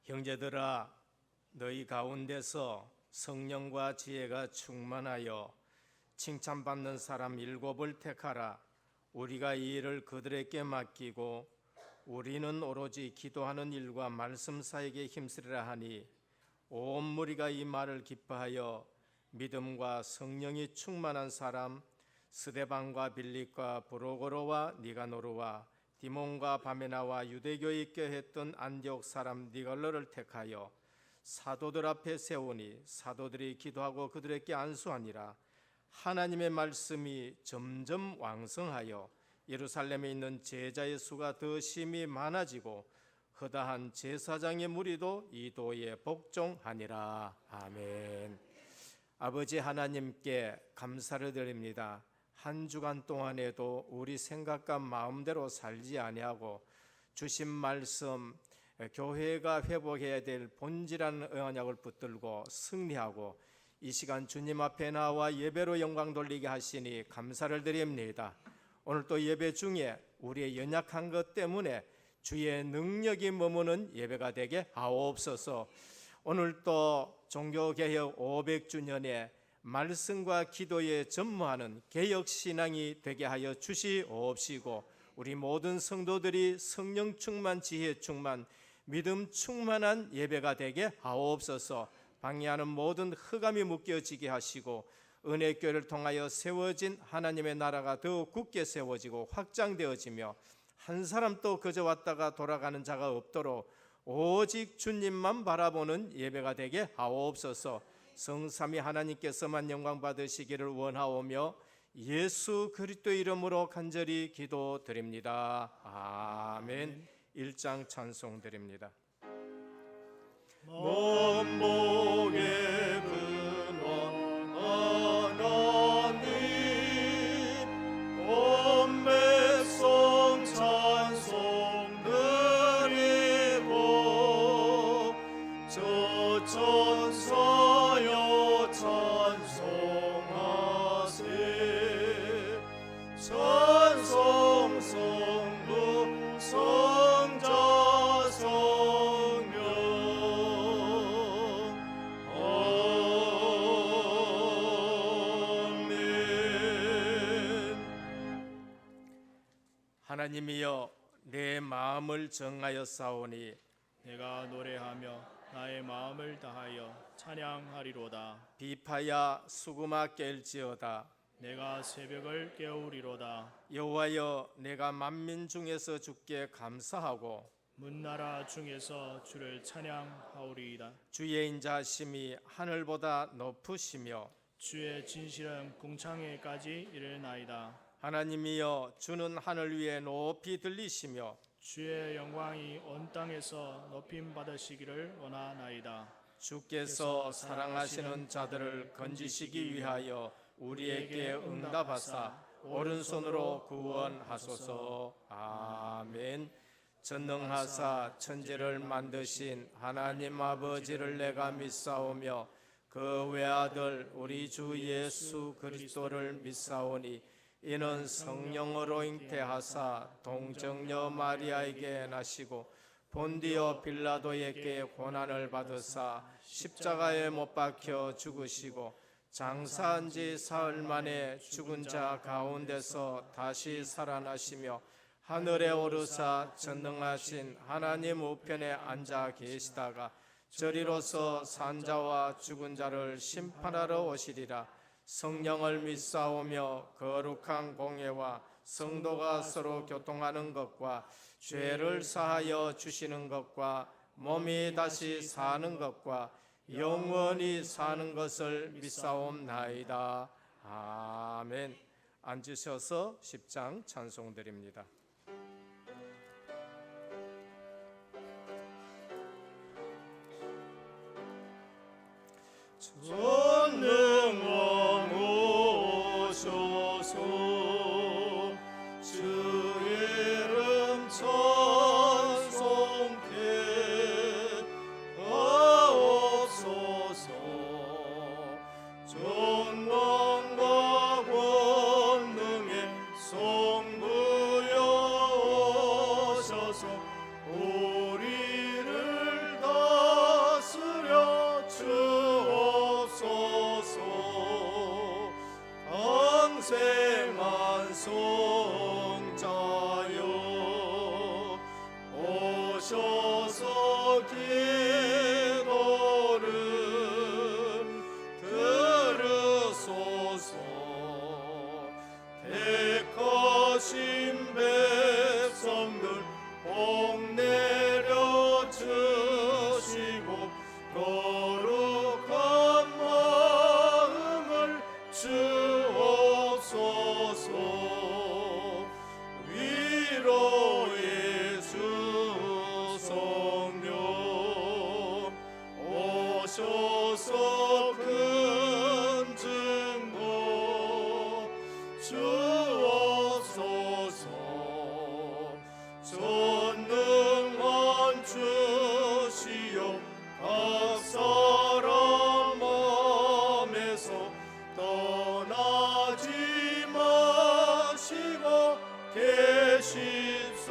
형제들아, 너희 가운데서 성령과 지혜가 충만하여 칭찬받는 사람 7을 택하라. 우리가 이 일을 그들에게 맡기고 우리는 오로지 기도하는 일과 말씀 사역에 힘쓰리라 하니, 온 무리가 이 말을 기뻐하여 믿음과 성령이 충만한 사람 스데반과 빌립과 브로고로와 니가노르와 디몬과 바메나와 유대교에 있게 했던 안디옥 사람 니걸로를 택하여 사도들 앞에 세우니, 사도들이 기도하고 그들에게 안수하니라. 하나님의 말씀이 점점 왕성하여 예루살렘에 있는 제자의 수가 더 심히 많아지고 허다한 제사장의 무리도 이 도에 복종하니라. 아멘. 아버지 하나님께 감사를 드립니다. 한 주간 동안에도 우리 생각과 마음대로 살지 아니하고 주신 말씀, 교회가 회복해야 될 본질한 언약을 붙들고 승리하고 이 시간 주님 앞에 나와 예배로 영광 돌리게 하시니 감사를 드립니다. 오늘 또 예배 중에 우리의 연약한 것 때문에 주의 능력이 머무는 예배가 되게 하옵소서. 오늘 또 종교개혁 500주년에 말씀과 기도에 전무하는 개혁신앙이 되게 하여 주시옵시고, 우리 모든 성도들이 성령 충만, 지혜 충만, 믿음 충만한 예배가 되게 하옵소서. 방해하는 모든 흑암이 묶여지게 하시고 은혜교회를 통하여 세워진 하나님의 나라가 더욱 굳게 세워지고 확장되어지며 한 사람도 그저 왔다가 돌아가는 자가 없도록 오직 주님만 바라보는 예배가 되게 하옵소서. 성삼위 하나님께서만 영광 받으시기를 원하오며 예수 그리스도 이름으로 간절히 기도드립니다. 아멘. 1장 찬송 드립니다. 만복의 근원 하나님, 온 백성 찬송 드리고 저 천사여 찬송하세. 찬송 성부 성자 성령 아멘. 하나님이여, 내 마음을 정하여 싸우니 내가 노래하며 나의 마음을 다하여 찬양하리로다. 비파야 수구마 깰지어다. 내가 새벽을 깨우리로다. 여호와여, 내가 만민 중에서 주께 감사하고 문나라 중에서 주를 찬양하오리이다. 주의 인자하심이 하늘보다 높으시며 주의 진실은 궁창에까지 이르나이다. 하나님이여, 주는 하늘 위에 높이 들리시며 주의 영광이 온 땅에서 높임 받으시기를 원하나이다. 주께서 사랑하시는 자들을 건지시기 위하여 우리에게 응답하사 오른손으로 구원하소서. 아멘. 전능하사 천지를 만드신 하나님 아버지를 내가 믿사오며 그 외아들 우리 주 예수 그리스도를 믿사오니, 이는 성령으로 잉태하사 동정녀 마리아에게 나시고 본디오 빌라도에게 고난을 받으사 십자가에 못 박혀 죽으시고 장사한 지 사흘 만에 죽은 자 가운데서 다시 살아나시며 하늘에 오르사 전능하신 하나님 우편에 앉아 계시다가 저리로서 산자와 죽은 자를 심판하러 오시리라. 성령을 믿사오며 거룩한 공예와 성도가 서로 교통하는 것과 죄를 사하여 주시는 것과 몸이 다시 사는 것과 영원히 사는 것을 믿사옵나이다. 아멘. 앉으셔서 10장 찬송 드립니다. 전능왕 오소서. 주 이름 찬송케 하옵소서. 존망과 권능의 성부여 오셔서 우리를 다 오셔서 기도를 들으소서. 택하신 백성들 복 내려 주시고 거룩한 마음을 주옵소서. 위로의 주 성령 오셔서 큰 증거 주옵소서. 전능한 주시여 각 사람 마음에서 떠나지 마시고 계십소서.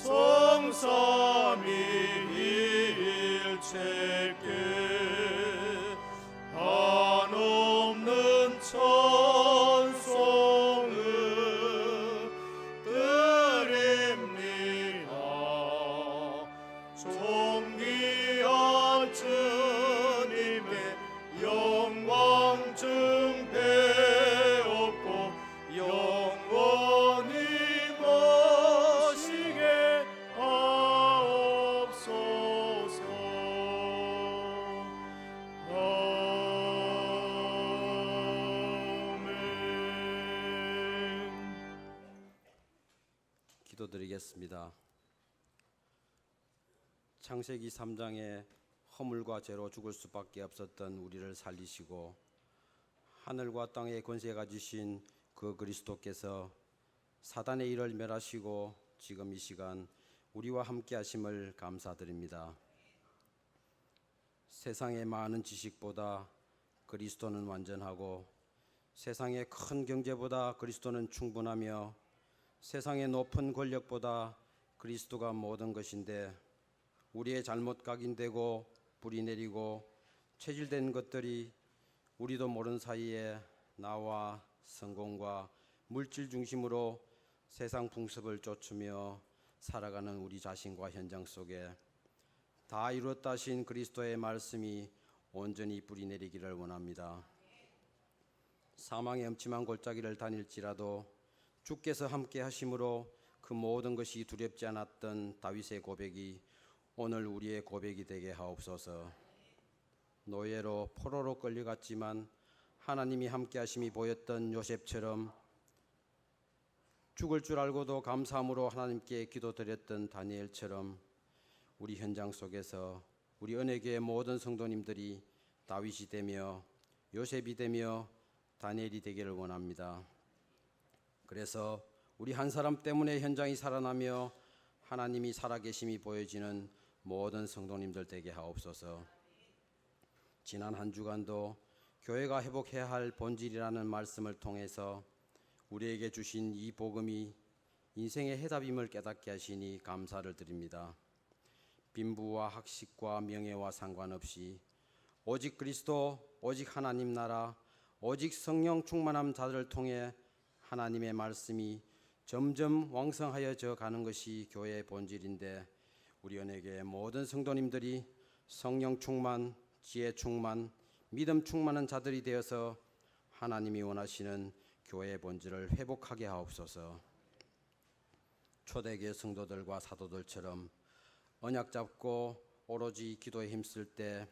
성삼위일체께 한없는 찬송을 드립니다. 존귀한 주님의 영광 증배없고 영원히 모시게 하옵소서. 아멘. 기도드리겠습니다. 창세기 3장에 허물과 죄로 죽을 수밖에 없었던 우리를 살리시고 하늘과 땅의 권세가 주신 그 그리스도께서 사단의 일을 멸하시고 지금 이 시간 우리와 함께 하심을 감사드립니다. 세상의 많은 지식보다 그리스도는 완전하고 세상의 큰 경제보다 그리스도는 충분하며 세상의 높은 권력보다 그리스도가 모든 것인데 우리의 잘못 각인되고 뿌리 내리고 체질된 것들이 우리도 모르는 사이에 나와 성공과 물질 중심으로 세상 풍습을 쫓으며 살아가는 우리 자신과 현장 속에 다 이루었다 하신 그리스도의 말씀이 온전히 뿌리 내리기를 원합니다. 사망의 음침한 골짜기를 다닐지라도 주께서 함께 하심으로 그 모든 것이 두렵지 않았던 다윗의 고백이 오늘 우리의 고백이 되게 하옵소서. 노예로 포로로 끌려갔지만 하나님이 함께 하심이 보였던 요셉처럼 죽을 줄 알고도 감사함으로 하나님께 기도드렸던 다니엘처럼 우리 현장 속에서 우리 은혜교회 모든 성도님들이 다윗이 되며 요셉이 되며 다니엘이 되기를 원합니다. 그래서 우리 한 사람 때문에 현장이 살아나며 하나님이 살아계심이 보여지는 모든 성도님들 되게 하옵소서. 지난 한 주간도 교회가 회복해야 할 본질이라는 말씀을 통해서 우리에게 주신 이 복음이 인생의 해답임을 깨닫게 하시니 감사를 드립니다. 빈부와 학식과 명예와 상관없이 오직 그리스도, 오직 하나님 나라, 오직 성령 충만함 자들을 통해 하나님의 말씀이 점점 왕성하여져 가는 것이 교회의 본질인데 우리 은혜교회 모든 성도님들이 성령 충만, 지혜 충만, 믿음 충만한 자들이 되어서 하나님이 원하시는 교회의 본질을 회복하게 하옵소서. 초대교회 성도들과 사도들처럼 언약 잡고 오로지 기도에 힘쓸 때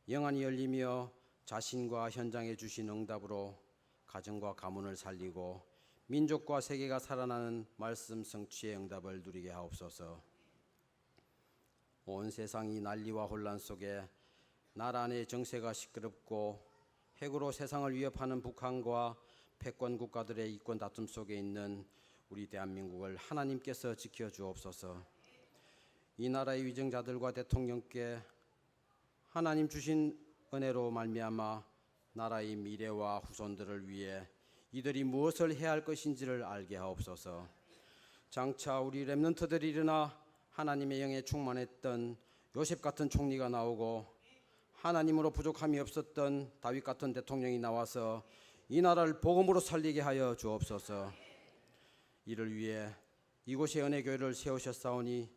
영안이 열리며 자신과 현장에 주신 응답으로 가정과 가문을 살리고 민족과 세계가 살아나는 말씀 성취의 응답을 누리게 하옵소서. 온 세상이 난리와 혼란 속에 나라 안의 정세가 시끄럽고 핵으로 세상을 위협하는 북한과 패권 국가들의 이권 다툼 속에 있는 우리 대한민국을 하나님께서 지켜주옵소서. 이 나라의 위정자들과 대통령께 하나님 주신 은혜로 말미암아 나라의 미래와 후손들을 위해 이들이 무엇을 해야 할 것인지를 알게 하옵소서. 장차 우리 렘넌트들이 일어나 하나님의 영에 충만했던 요셉 같은 총리가 나오고 하나님으로 부족함이 없었던 다윗 같은 대통령이 나와서 이 나라를 복음으로 살리게 하여 주옵소서. 이를 위해 이곳에 은혜교회를 세우셨사오니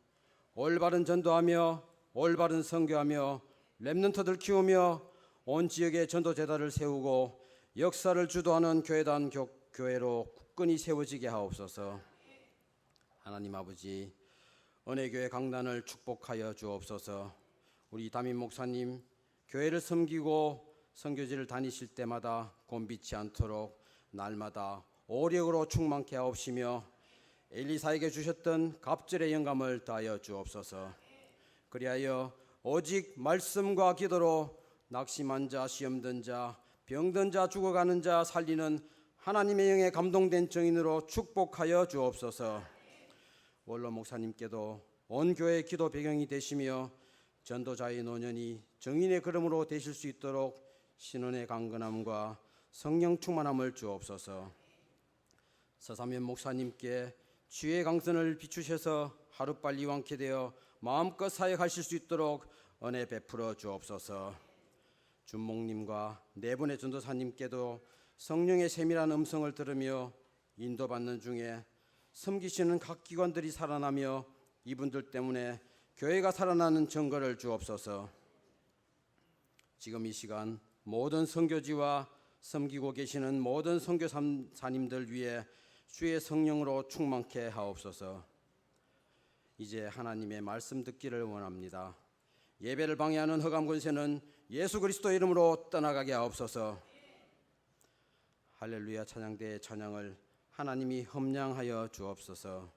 올바른 전도하며 올바른 선교하며 렘넌트들 키우며 온 지역에 전도제단을 세우고 역사를 주도하는 교회단 교회로 굳건히 세워지게 하옵소서. 하나님 아버지, 은혜교회 강단을 축복하여 주옵소서. 우리 담임 목사님 교회를 섬기고 선교지를 다니실 때마다 곤비치 않도록 날마다 오력으로 충만케 하옵시며 엘리사에게 주셨던 갑절의 영감을 다하여 주옵소서. 그리하여 오직 말씀과 기도로 낙심한 자, 시험든 자, 병든 자, 죽어가는 자 살리는 하나님의 영에 감동된 증인으로 축복하여 주옵소서. 원로 목사님께도 온 교회의 기도 배경이 되시며 전도자의 노년이 정인의 걸음으로 되실 수 있도록 신원의 강건함과 성령 충만함을 주옵소서. 서사면 목사님께 주의 강선을 비추셔서 하루빨리 완쾌되어 마음껏 사역하실 수 있도록 은혜 베풀어 주옵소서. 준목님과 네 분의 전도사님께도 성령의 세밀한 음성을 들으며 인도받는 중에 섬기시는 각 기관들이 살아나며 이분들 때문에 교회가 살아나는 증거를 주옵소서. 지금 이 시간 모든 선교지와 섬기고 계시는 모든 선교사님들 위해 주의 성령으로 충만케 하옵소서. 이제 하나님의 말씀 듣기를 원합니다. 예배를 방해하는 흑암 권세는 예수 그리스도 이름으로 떠나가게 하옵소서. 할렐루야 찬양대의 찬양을 하나님이 험량하여 주옵소서.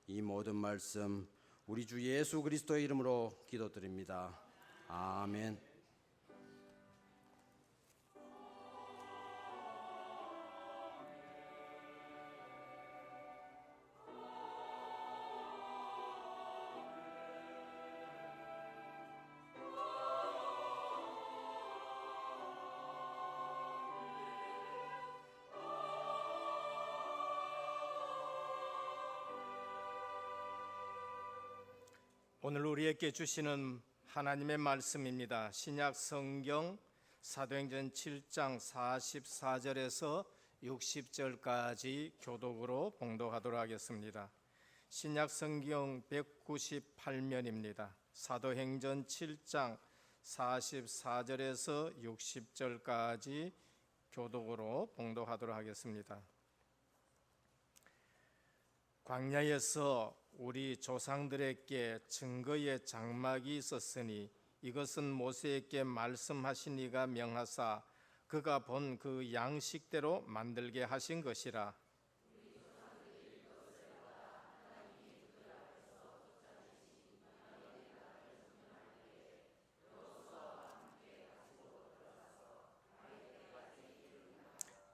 이 모든 말씀 우리 주 예수 그리스도의 이름으로 기도드립니다. 아멘. 오늘 우리에게 주시는 하나님의 말씀입니다. 신약 성경 사도행전 7장 44절에서 60절까지 교독으로 봉독하도록 하겠습니다. 신약 성경 198면입니다. 사도행전 7장 44절에서 60절까지 교독으로 봉독하도록 하겠습니다. 광야에서 우리 조상들에게 증거의 장막이 있었으니 이것은 모세에게 말씀하신 이가 명하사 그가 본 그 양식대로 만들게 하신 것이라.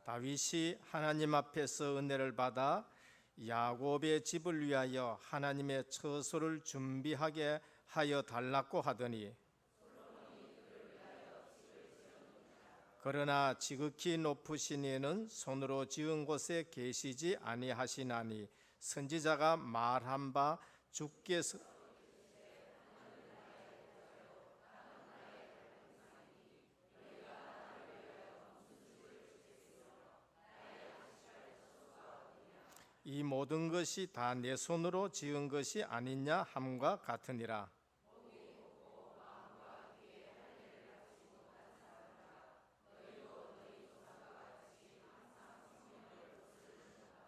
다윗이 하나님 앞에서 은혜를 받아 야곱의 집을 위하여 하나님의 처소를 준비하게 하여 달라고 하더니 그러나 지극히 높으신 이는 손으로 지은 곳에 계시지 아니하시나니 선지자가 말한 바 주께서 이 모든 것이 다 내 손으로 지은 것이 아니냐 함과 같으니라.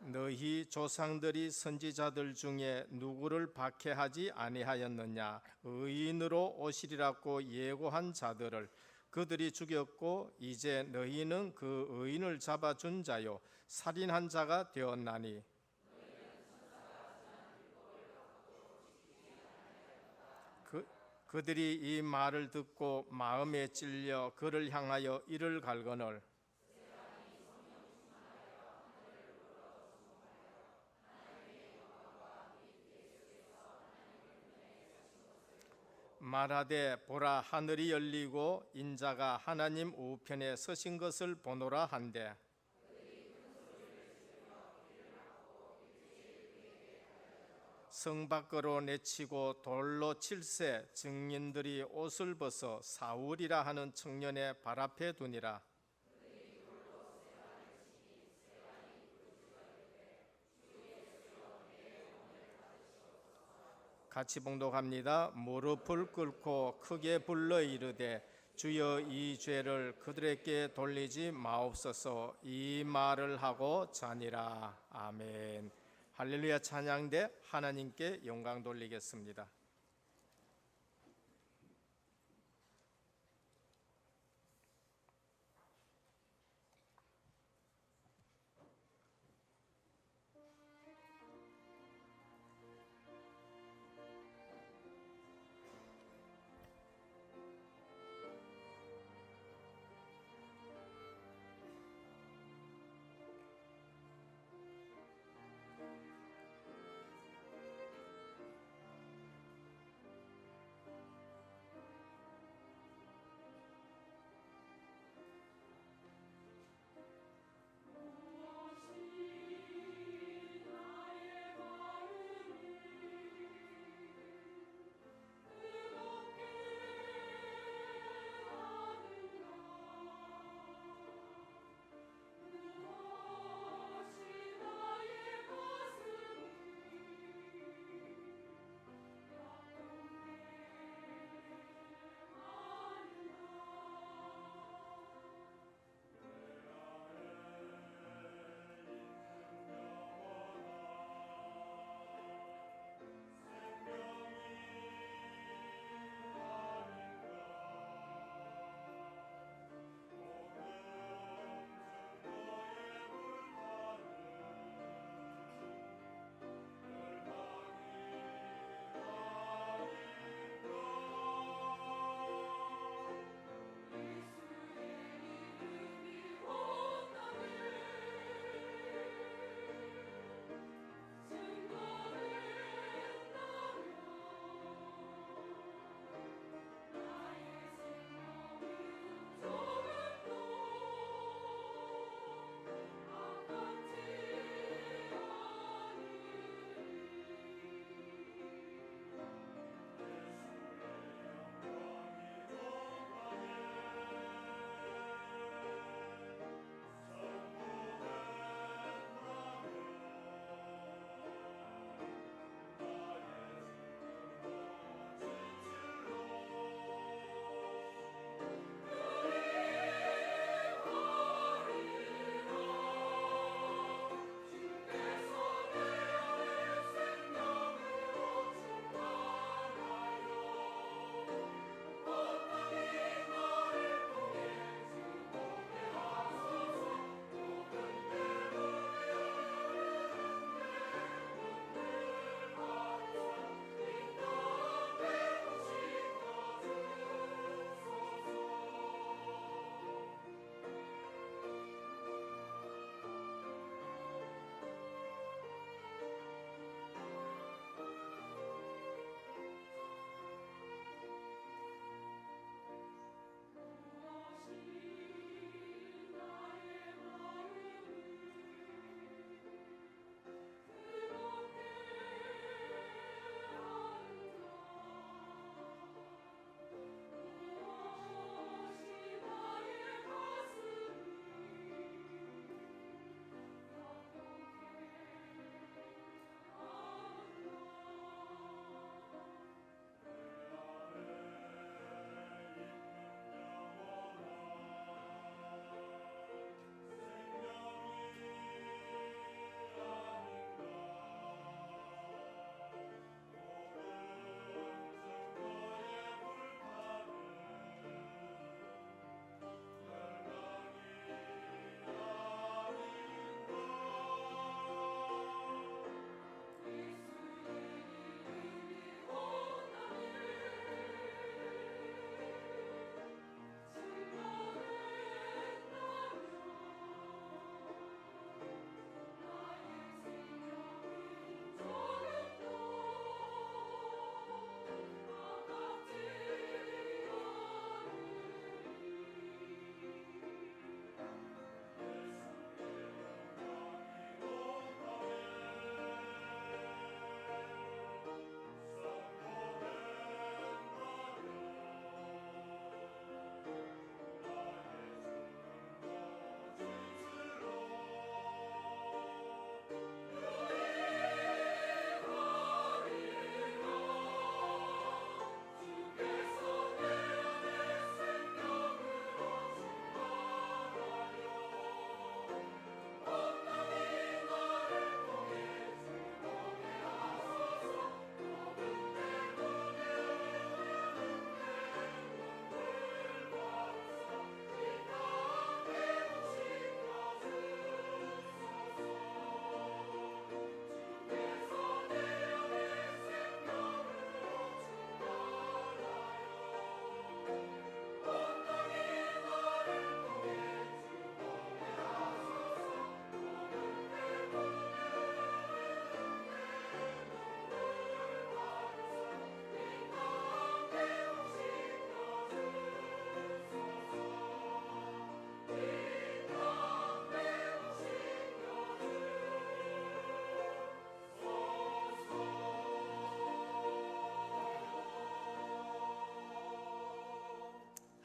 너희 조상들이 선지자들 중에 누구를 박해하지 아니하였느냐? 의인으로 오시리라고 예고한 자들을 그들이 죽였고 이제 너희는 그 의인을 잡아준 자요 살인한 자가 되었나니 그들이 이 말을 듣고 마음에 찔려 그를 향하여 이를 갈거늘 말하되 보라 하늘이 열리고 인자가 하나님 우편에 서신 것을 보노라 한대 성 밖으로 내치고 돌로 칠세 증인들이 옷을 벗어 사울이라 하는 청년의 발 앞에 두니라. 같이 봉독합니다. 무릎을 꿇고 크게 불러 이르되 주여 이 죄를 그들에게 돌리지 마옵소서. 이 말을 하고 자니라. 아멘. 할렐루야. 찬양대 하나님께 영광 돌리겠습니다.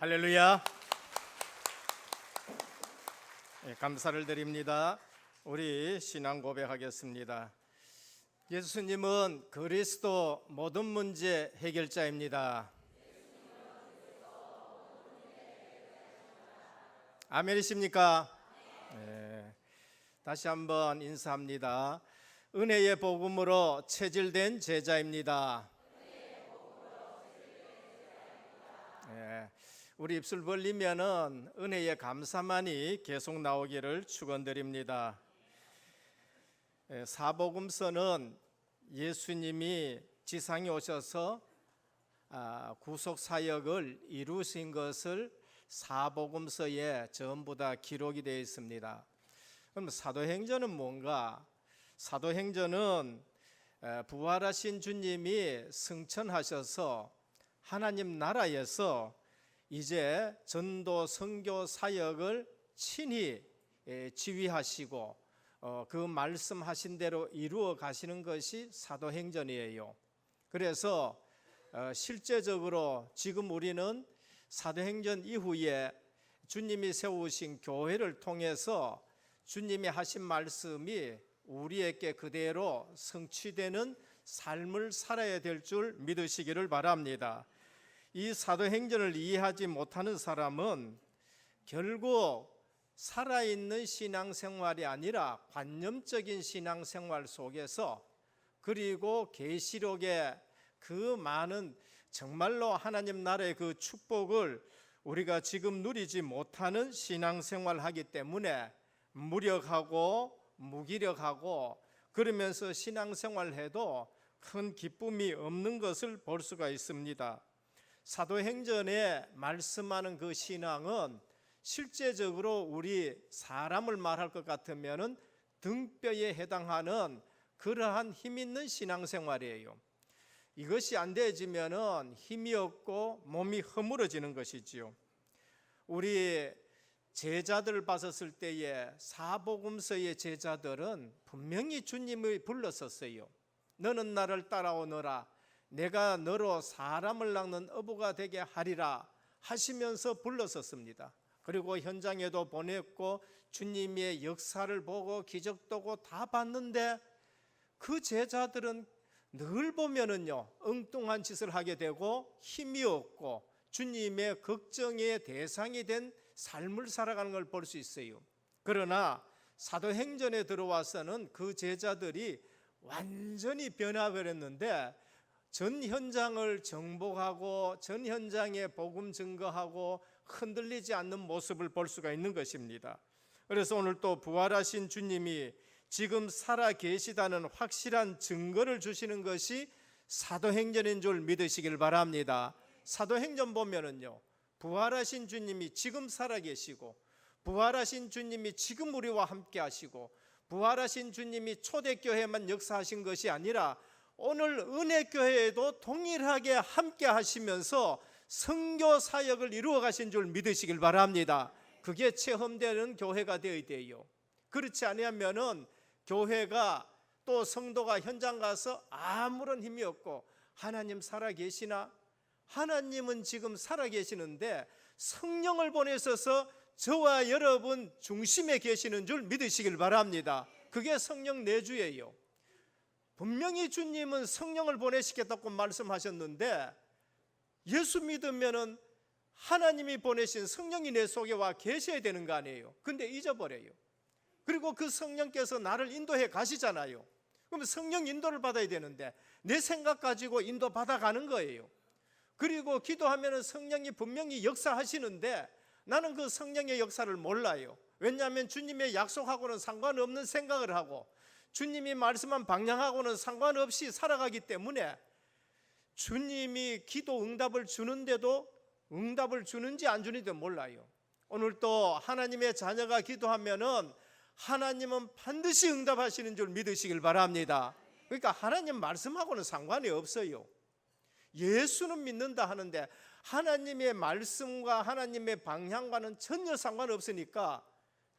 할렐루야. 감사를 드립니다. 우리 신앙 고백하겠습니다. 예수님은 그리스도 모든 문제 해결자입니다. 아멘이십니까? 네. 다시 한번 인사합니다. 은혜의 복음으로 체질된 제자입니다. 네. 우리 입술 벌리면은 은혜의 감사만이 계속 나오기를 축원드립니다. 사복음서는 예수님이 지상에 오셔서 구속 사역을 이루신 것을 사복음서에 전부 다 기록이 되어 있습니다. 그럼 사도행전은 뭔가? 사도행전은 부활하신 주님이 승천하셔서 하나님 나라에서 이제 전도 선교 사역을 친히 지휘하시고 그 말씀하신 대로 이루어 가시는 것이 사도행전이에요. 그래서 실제적으로 지금 우리는 사도행전 이후에 주님이 세우신 교회를 통해서 주님이 하신 말씀이 우리에게 그대로 성취되는 삶을 살아야 될 줄 믿으시기를 바랍니다. 이 사도행전을 이해하지 못하는 사람은 결국 살아있는 신앙생활이 아니라 관념적인 신앙생활 속에서, 그리고 계시록의 그 많은 정말로 하나님 나라의 그 축복을 우리가 지금 누리지 못하는 신앙생활을 하기 때문에 무력하고 무기력하고 그러면서 신앙생활을 해도 큰 기쁨이 없는 것을 볼 수가 있습니다. 사도행전에 말씀하는 그 신앙은 실제적으로 우리 사람을 말할 것 같으면 등뼈에 해당하는 그러한 힘 있는 신앙생활이에요. 이것이 안 되어지면 힘이 없고 몸이 허물어지는 것이지요. 우리 제자들을 봤었을 때에 사복음서의 제자들은 분명히 주님을 불렀었어요. 너는 나를 따라오너라, 내가 너로 사람을 낚는 어부가 되게 하리라 하시면서 불렀었습니다. 그리고 현장에도 보냈고 주님의 역사를 보고 기적도 보고 다 봤는데 그 제자들은 늘 보면은요 엉뚱한 짓을 하게 되고 힘이 없고 주님의 걱정의 대상이 된 삶을 살아가는 걸 볼 수 있어요. 그러나 사도행전에 들어와서는 그 제자들이 완전히 변화버렸는데 전 현장을 정복하고 전 현장에 복음 증거하고 흔들리지 않는 모습을 볼 수가 있는 것입니다. 그래서 오늘 또 부활하신 주님이 지금 살아 계시다는 확실한 증거를 주시는 것이 사도행전인 줄 믿으시길 바랍니다. 사도행전 보면은요 부활하신 주님이 지금 살아 계시고, 부활하신 주님이 지금 우리와 함께 하시고, 부활하신 주님이 초대교회만 역사하신 것이 아니라 오늘 은혜교회에도 동일하게 함께 하시면서 선교 사역을 이루어 가신 줄 믿으시길 바랍니다. 그게 체험되는 교회가 되어야 돼요. 그렇지 않으면은 교회가 또 성도가 현장 가서 아무런 힘이 없고 하나님 살아 계시나? 하나님은 지금 살아 계시는데 성령을 보내셔서 저와 여러분 중심에 계시는 줄 믿으시길 바랍니다. 그게 성령 내주예요. 분명히 주님은 성령을 보내시겠다고 말씀하셨는데 예수 믿으면은 하나님이 보내신 성령이 내 속에 와 계셔야 되는 거 아니에요. 근데 잊어버려요. 그리고 그 성령께서 나를 인도해 가시잖아요. 그럼 성령 인도를 받아야 되는데 내 생각 가지고 인도 받아가는 거예요. 그리고 기도하면 성령이 분명히 역사하시는데 나는 그 성령의 역사를 몰라요. 왜냐하면 주님의 약속하고는 상관없는 생각을 하고 주님이 말씀한 방향하고는 상관없이 살아가기 때문에 주님이 기도 응답을 주는데도 응답을 주는지 안 주는지도 몰라요. 오늘 또 하나님의 자녀가 기도하면은 하나님은 반드시 응답하시는 줄 믿으시길 바랍니다. 그러니까 하나님 말씀하고는 상관이 없어요. 예수는 믿는다 하는데 하나님의 말씀과 하나님의 방향과는 전혀 상관없으니까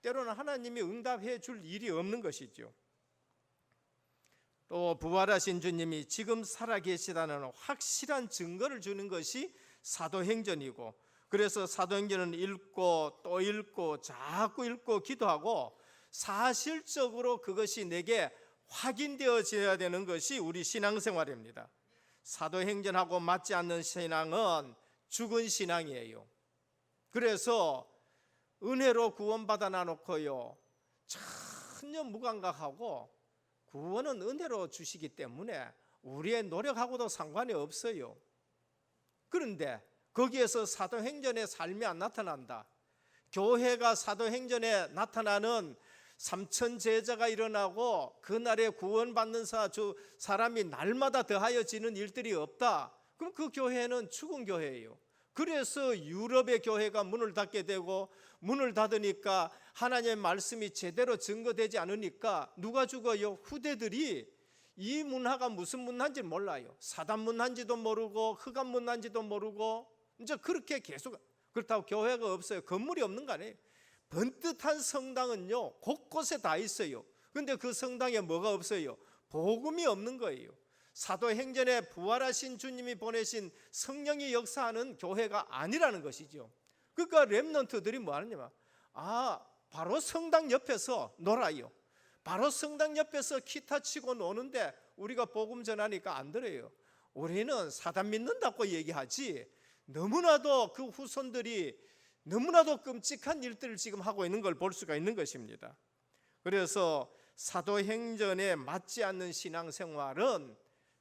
때로는 하나님이 응답해 줄 일이 없는 것이죠. 또 부활하신 주님이 지금 살아계시다는 확실한 증거를 주는 것이 사도행전이고, 그래서 사도행전은 읽고 또 읽고 자꾸 읽고 기도하고 사실적으로 그것이 내게 확인되어져야 되는 것이 우리 신앙생활입니다. 사도행전하고 맞지 않는 신앙은 죽은 신앙이에요. 그래서 은혜로 구원받아 놔놓고요 전혀 무감각하고 구원은 은혜로 주시기 때문에 우리의 노력하고도 상관이 없어요. 그런데 거기에서 사도행전의 삶이 안 나타난다. 교회가 사도행전에 나타나는 3천 제자가 일어나고 그날에 구원받는 사람이 날마다 더하여지는 일들이 없다. 그럼 그 교회는 죽은 교회예요. 그래서 유럽의 교회가 문을 닫게 되고 문을 닫으니까 하나님의 말씀이 제대로 증거되지 않으니까 누가 죽어요? 후대들이 이 문화가 무슨 문화인지 몰라요. 사단 문화인지도 모르고 흑암 문화인지도 모르고 이제 그렇게 계속 그렇다고 교회가 없어요. 건물이 없는 거 아니에요. 번듯한 성당은요 곳곳에 다 있어요. 그런데 그 성당에 뭐가 없어요? 복음이 없는 거예요. 사도행전에 부활하신 주님이 보내신 성령이 역사하는 교회가 아니라는 것이죠. 그러니까 렘넌트들이 뭐 하느냐, 바로 성당 옆에서 놀아요. 바로 성당 옆에서 기타 치고 노는데 우리가 복음 전하니까 안 들어요. 우리는 사단 믿는다고 얘기하지 너무나도 그 후손들이 너무나도 끔찍한 일들을 지금 하고 있는 걸 볼 수가 있는 것입니다. 그래서 사도행전에 맞지 않는 신앙생활은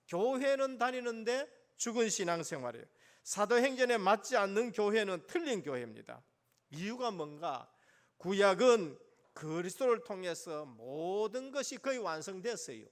교회는 다니는데 죽은 신앙생활이에요. 사도행전에 맞지 않는 교회는 틀린 교회입니다. 이유가 뭔가? 구약은 그리스도를 통해서 모든 것이 거의 완성됐어요.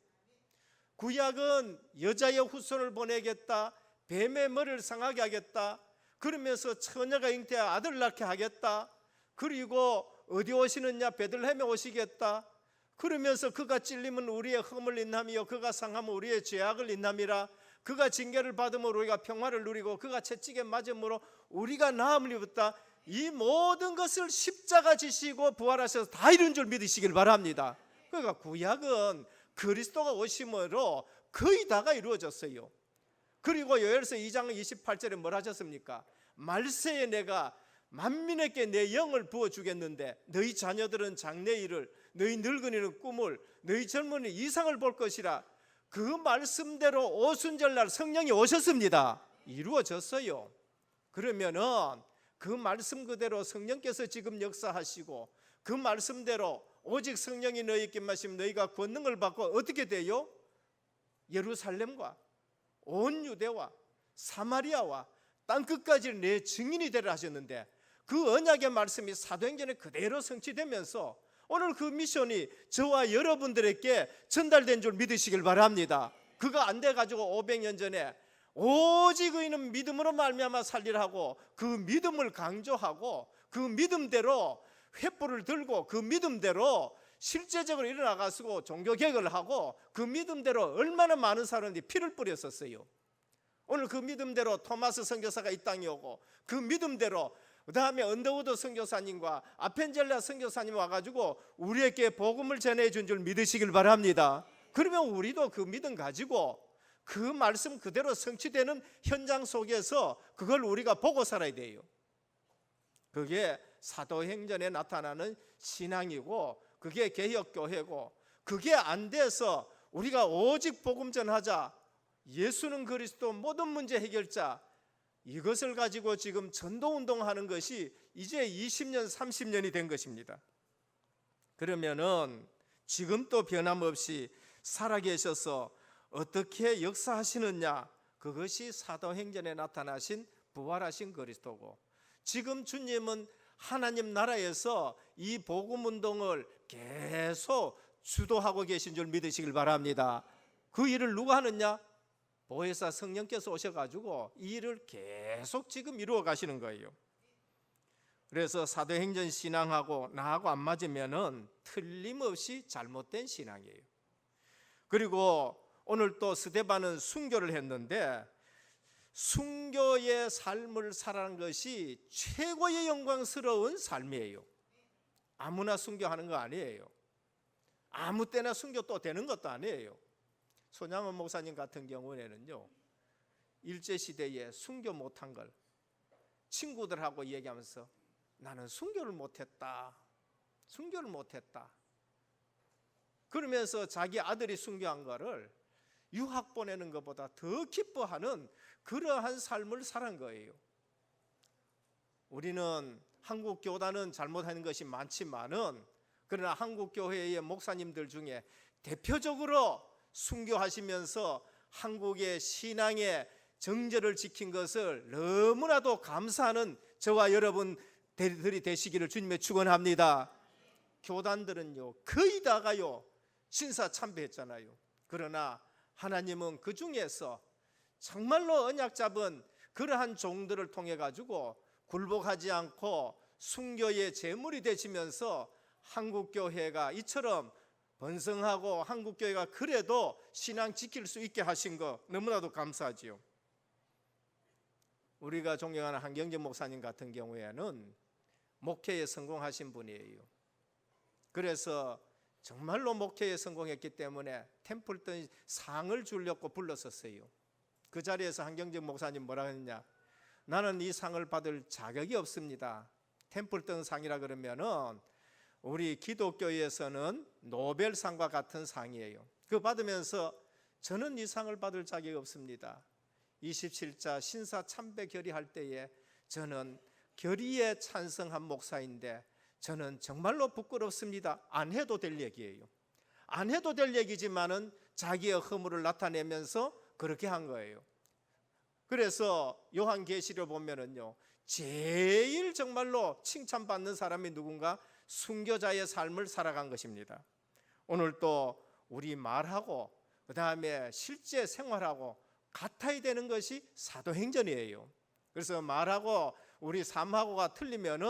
구약은 여자의 후손을 보내겠다, 뱀의 머리를 상하게 하겠다, 그러면서 처녀가 잉태해 아들 낳게 하겠다, 그리고 어디 오시느냐, 베들레헴에 오시겠다, 그러면서 그가 찔리면 우리의 흠을 인함이요 그가 상하면 우리의 죄악을 인함이라, 그가 징계를 받으면 우리가 평화를 누리고 그가 채찍에 맞음으로 우리가 나음을 입었다. 이 모든 것을 십자가 지시고 부활하셔서 다 이룬 줄 믿으시길 바랍니다. 그러니까 구약은 그리스도가 오심으로 거의 다가 이루어졌어요. 그리고 요엘서 2장 28절에 뭘 하셨습니까? 말세에 내가 만민에게 내 영을 부어주겠는데 너희 자녀들은 장래일을, 너희 늙은이는 꿈을, 너희 젊은이 이상을 볼 것이라. 그 말씀대로 오순절날 성령이 오셨습니다. 이루어졌어요. 그러면은 그 말씀 그대로 성령께서 지금 역사하시고 그 말씀대로 오직 성령이 너희에게 마시면 너희가 권능을 받고 어떻게 돼요? 예루살렘과 온 유대와 사마리아와 땅끝까지 내 증인이 되라 하셨는데 그 언약의 말씀이 사도행전에 그대로 성취되면서 오늘 그 미션이 저와 여러분들에게 전달된 줄 믿으시길 바랍니다. 그거 안 돼가지고 500년 전에 오직 의인은 믿음으로 말미암아 살리라 하고 그 믿음을 강조하고 그 믿음대로 횃불을 들고 그 믿음대로 실제적으로 일어나가지고 종교개혁을 하고 그 믿음대로 얼마나 많은 사람들이 피를 뿌렸었어요. 오늘 그 믿음대로 토마스 선교사가 이 땅에 오고 그 믿음대로 그 다음에 언더우드 선교사님과 아펜젤라 선교사님 와가지고 우리에게 복음을 전해준 줄 믿으시길 바랍니다. 그러면 우리도 그 믿음 가지고 그 말씀 그대로 성취되는 현장 속에서 그걸 우리가 보고 살아야 돼요. 그게 사도행전에 나타나는 신앙이고 그게 개혁교회고, 그게 안 돼서 우리가 오직 복음 전하자, 예수는 그리스도 모든 문제 해결자, 이것을 가지고 지금 전도운동하는 것이 이제 20년 30년이 된 것입니다. 그러면은 지금 또 변함없이 살아계셔서 어떻게 역사하시느냐, 그것이 사도행전에 나타나신 부활하신 그리스도고, 지금 주님은 하나님 나라에서 이 복음운동을 계속 주도하고 계신 줄 믿으시길 바랍니다. 그 일을 누가 하느냐? 보혜사 성령께서 오셔가지고 이 일을 계속 지금 이루어 가시는 거예요. 그래서 사도행전 신앙하고 나하고 안 맞으면은 틀림없이 잘못된 신앙이에요. 그리고 오늘 또 스데반은 순교를 했는데 순교의 삶을 살아가는 것이 최고의 영광스러운 삶이에요. 아무나 순교하는 거 아니에요. 아무 때나 순교 또 되는 것도 아니에요. 손양원 목사님 같은 경우에는요, 일제시대에 순교 못한 걸 친구들하고 얘기하면서 나는 순교를 못했다. 그러면서 자기 아들이 순교한 거를 유학 보내는 것보다 더 기뻐하는 그러한 삶을 살은 거예요. 우리는 한국 교단은 잘못하는 것이 많지만은 그러나 한국 교회의 목사님들 중에 대표적으로 순교하시면서 한국의 신앙의 정절을 지킨 것을 너무나도 감사하는 저와 여러분들이 되시기를 주님의 축원합니다. 교단들은요 거의 다가요 신사참배했잖아요. 그러나 하나님은 그 중에서 정말로 언약 잡은 그러한 종들을 통해 가지고 굴복하지 않고 순교의 제물이 되시면서 한국교회가 이처럼 번성하고 한국교회가 그래도 신앙 지킬 수 있게 하신 거 너무나도 감사하지요. 우리가 존경하는 한경재 목사님 같은 경우에는 목회에 성공하신 분이에요. 그래서 정말로 목회에 성공했기 때문에 템플턴 상을 주려고 불렀었어요. 그 자리에서 한경재 목사님 뭐라 했냐, 나는 이 상을 받을 자격이 없습니다. 템플턴 상이라 그러면은 우리 기독교에서는 노벨상과 같은 상이에요. 그거 받으면서 저는 이 상을 받을 자격이 없습니다. 27자 신사 참배 결의할 때에 저는 결의에 찬성한 목사인데 저는 정말로 부끄럽습니다. 안 해도 될 얘기예요. 안 해도 될 얘기지만은 자기의 허물을 나타내면서 그렇게 한 거예요. 그래서 요한계시를 보면은요 제일 정말로 칭찬받는 사람이 누군가 순교자의 삶을 살아간 것입니다. 오늘 또 우리 말하고 그 다음에 실제 생활하고 같아야 되는 것이 사도행전이에요. 그래서 말하고 우리 삶하고가 틀리면은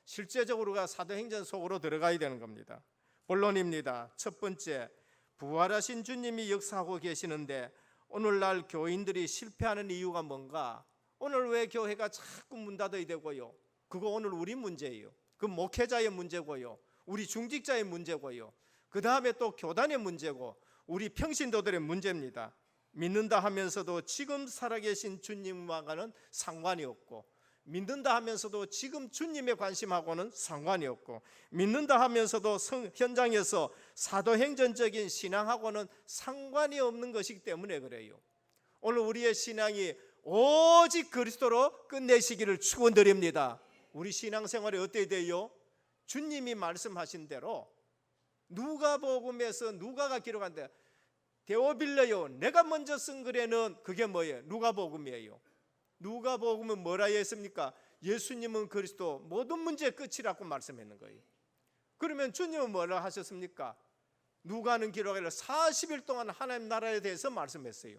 실제적으로가 사도행전 속으로 들어가야 되는 겁니다. 본론입니다. 첫 번째, 부활하신 주님이 역사하고 계시는데 오늘날 교인들이 실패하는 이유가 뭔가? 오늘 왜 교회가 자꾸 문 닫아야 되고요? 그거 오늘 우리 문제예요. 그 목회자의 문제고요, 우리 중직자의 문제고요, 그 다음에 또 교단의 문제고 우리 평신도들의 문제입니다. 믿는다 하면서도 지금 살아계신 주님과는 상관이 없고, 믿는다 하면서도 지금 주님의 관심하고는 상관이 없고, 믿는다 하면서도 현장에서 사도행전적인 신앙하고는 상관이 없는 것이기 때문에 그래요. 오늘 우리의 신앙이 오직 그리스도로 끝내시기를 축원드립니다. 우리 신앙생활이 어때야 돼요? 주님이 말씀하신 대로 누가복음에서 누가가 기록한데 데오빌레요 내가 먼저 쓴 글에는 그게 뭐예요? 누가복음이에요. 누가복음은 뭐라 했습니까? 예수님은 그리스도 모든 문제의 끝이라고 말씀했는 거예요. 그러면 주님은 뭐라 하셨습니까? 누가는 기록하기를 40일 동안 하나님 나라에 대해서 말씀했어요.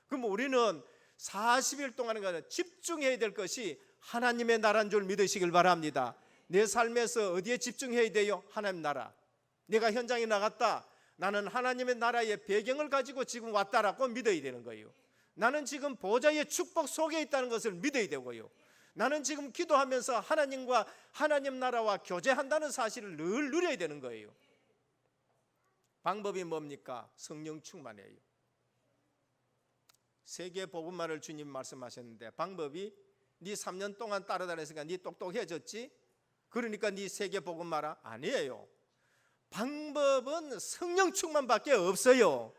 그럼 우리는 40일 동안은 집중해야 될 것이 하나님의 나라인 줄 믿으시길 바랍니다. 내 삶에서 어디에 집중해야 돼요? 하나님 나라. 내가 현장에 나갔다, 나는 하나님의 나라의 배경을 가지고 지금 왔다라고 믿어야 되는 거예요. 나는 지금 보좌의 축복 속에 있다는 것을 믿어야 되고요, 나는 지금 기도하면서 하나님과 하나님 나라와 교제한다는 사실을 늘 누려야 되는 거예요. 방법이 뭡니까? 성령 충만이에요. 세계 복음화를 주님 말씀하셨는데 방법이 네 3년 동안 따라다녔으니까 네 똑똑해졌지? 그러니까 네 세계 복음화라? 아니에요. 방법은 성령 충만밖에 없어요.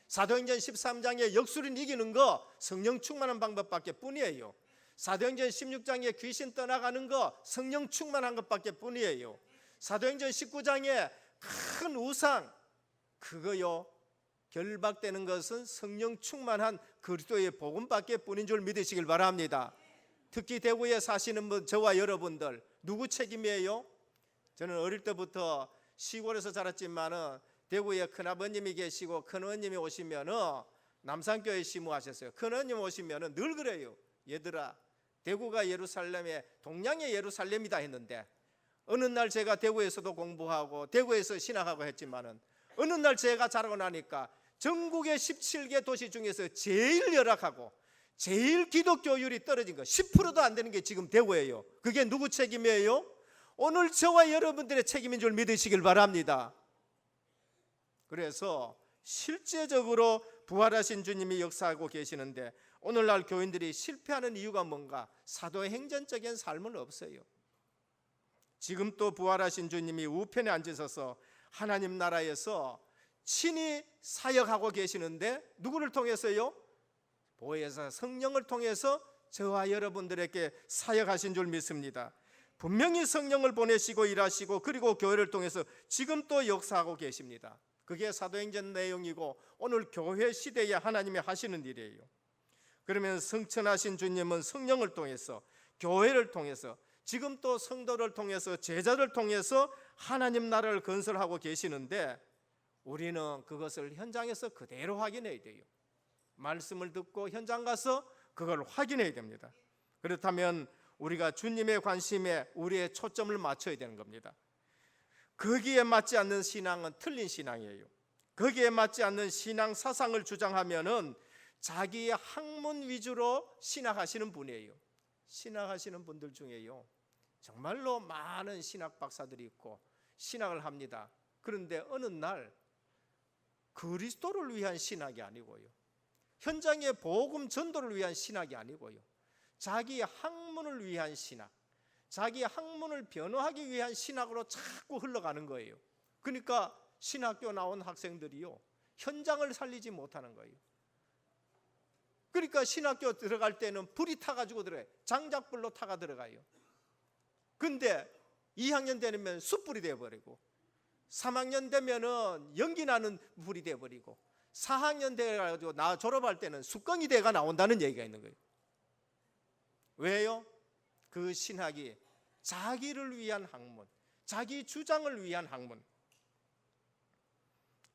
사도행전 13장에 역술인 이기는 거 성령 충만한 방법밖에 뿐이에요. 사도행전 16장에 귀신 떠나가는 거 성령 충만한 것밖에 뿐이에요. 사도행전 19장에 큰 우상, 그거요 결박되는 것은 성령 충만한 그리스도의 복음밖에 뿐인 줄 믿으시길 바랍니다. 특히 대구에 사시는 분, 저와 여러분들 누구 책임이에요? 저는 어릴 때부터 시골에서 자랐지만은 대구에 큰아버님이 계시고 큰어머님이 오시면은 남산교회 시무하셨어요. 큰어머님 오시면은 늘 그래요. 얘들아, 대구가 예루살렘의 동양의 예루살렘이다 했는데 어느 날 제가 대구에서도 공부하고 대구에서 신학하고 했지만은 어느 날 제가 자라고 나니까 전국의 17개 도시 중에서 제일 열악하고 제일 기독교율이 떨어진 거 10%도 안 되는 게 지금 대구예요. 그게 누구 책임이에요? 오늘 저와 여러분들의 책임인 줄 믿으시길 바랍니다. 그래서 실제적으로 부활하신 주님이 역사하고 계시는데 오늘날 교인들이 실패하는 이유가 뭔가? 사도행전적인 삶은 없어요. 지금 또 부활하신 주님이 우편에 앉으셔서 하나님 나라에서 친히 사역하고 계시는데 누구를 통해서요? 보혜사 성령을 통해서 저와 여러분들에게 사역하신 줄 믿습니다. 분명히 성령을 보내시고 일하시고 그리고 교회를 통해서 지금 또 역사하고 계십니다. 그게 사도행전 내용이고 오늘 교회 시대에 하나님이 하시는 일이에요. 그러면 성천하신 주님은 성령을 통해서 교회를 통해서 지금 또 성도를 통해서 제자를 통해서 하나님 나라를 건설하고 계시는데 우리는 그것을 현장에서 그대로 확인해야 돼요. 말씀을 듣고 현장 가서 그걸 확인해야 됩니다. 그렇다면 우리가 주님의 관심에 우리의 초점을 맞춰야 되는 겁니다. 거기에 맞지 않는 신앙은 틀린 신앙이에요. 거기에 맞지 않는 신앙 사상을 주장하면은 자기의 학문 위주로 신학하시는 분이에요. 신학하시는 분들 중에요, 정말로 많은 신학 박사들이 있고 신학을 합니다. 그런데 어느 날 그리스도를 위한 신학이 아니고요, 현장의 복음 전도를 위한 신학이 아니고요, 자기 학문을 위한 신학, 자기 학문을 변호하기 위한 신학으로 자꾸 흘러가는 거예요. 그러니까 신학교 나온 학생들이요, 현장을 살리지 못하는 거예요. 그러니까 신학교 들어갈 때는 불이 타가지고 들어가요. 장작불로 타가 들어가요. 근데 2학년 되면 숯불이 되어버리고 3학년 되면은 연기 나는 불이 되어버리고 4학년 돼가지고 나 졸업할 때는 숯광이 돼가 나온다는 얘기가 있는 거예요. 왜요? 그 신학이 자기를 위한 학문, 자기 주장을 위한 학문,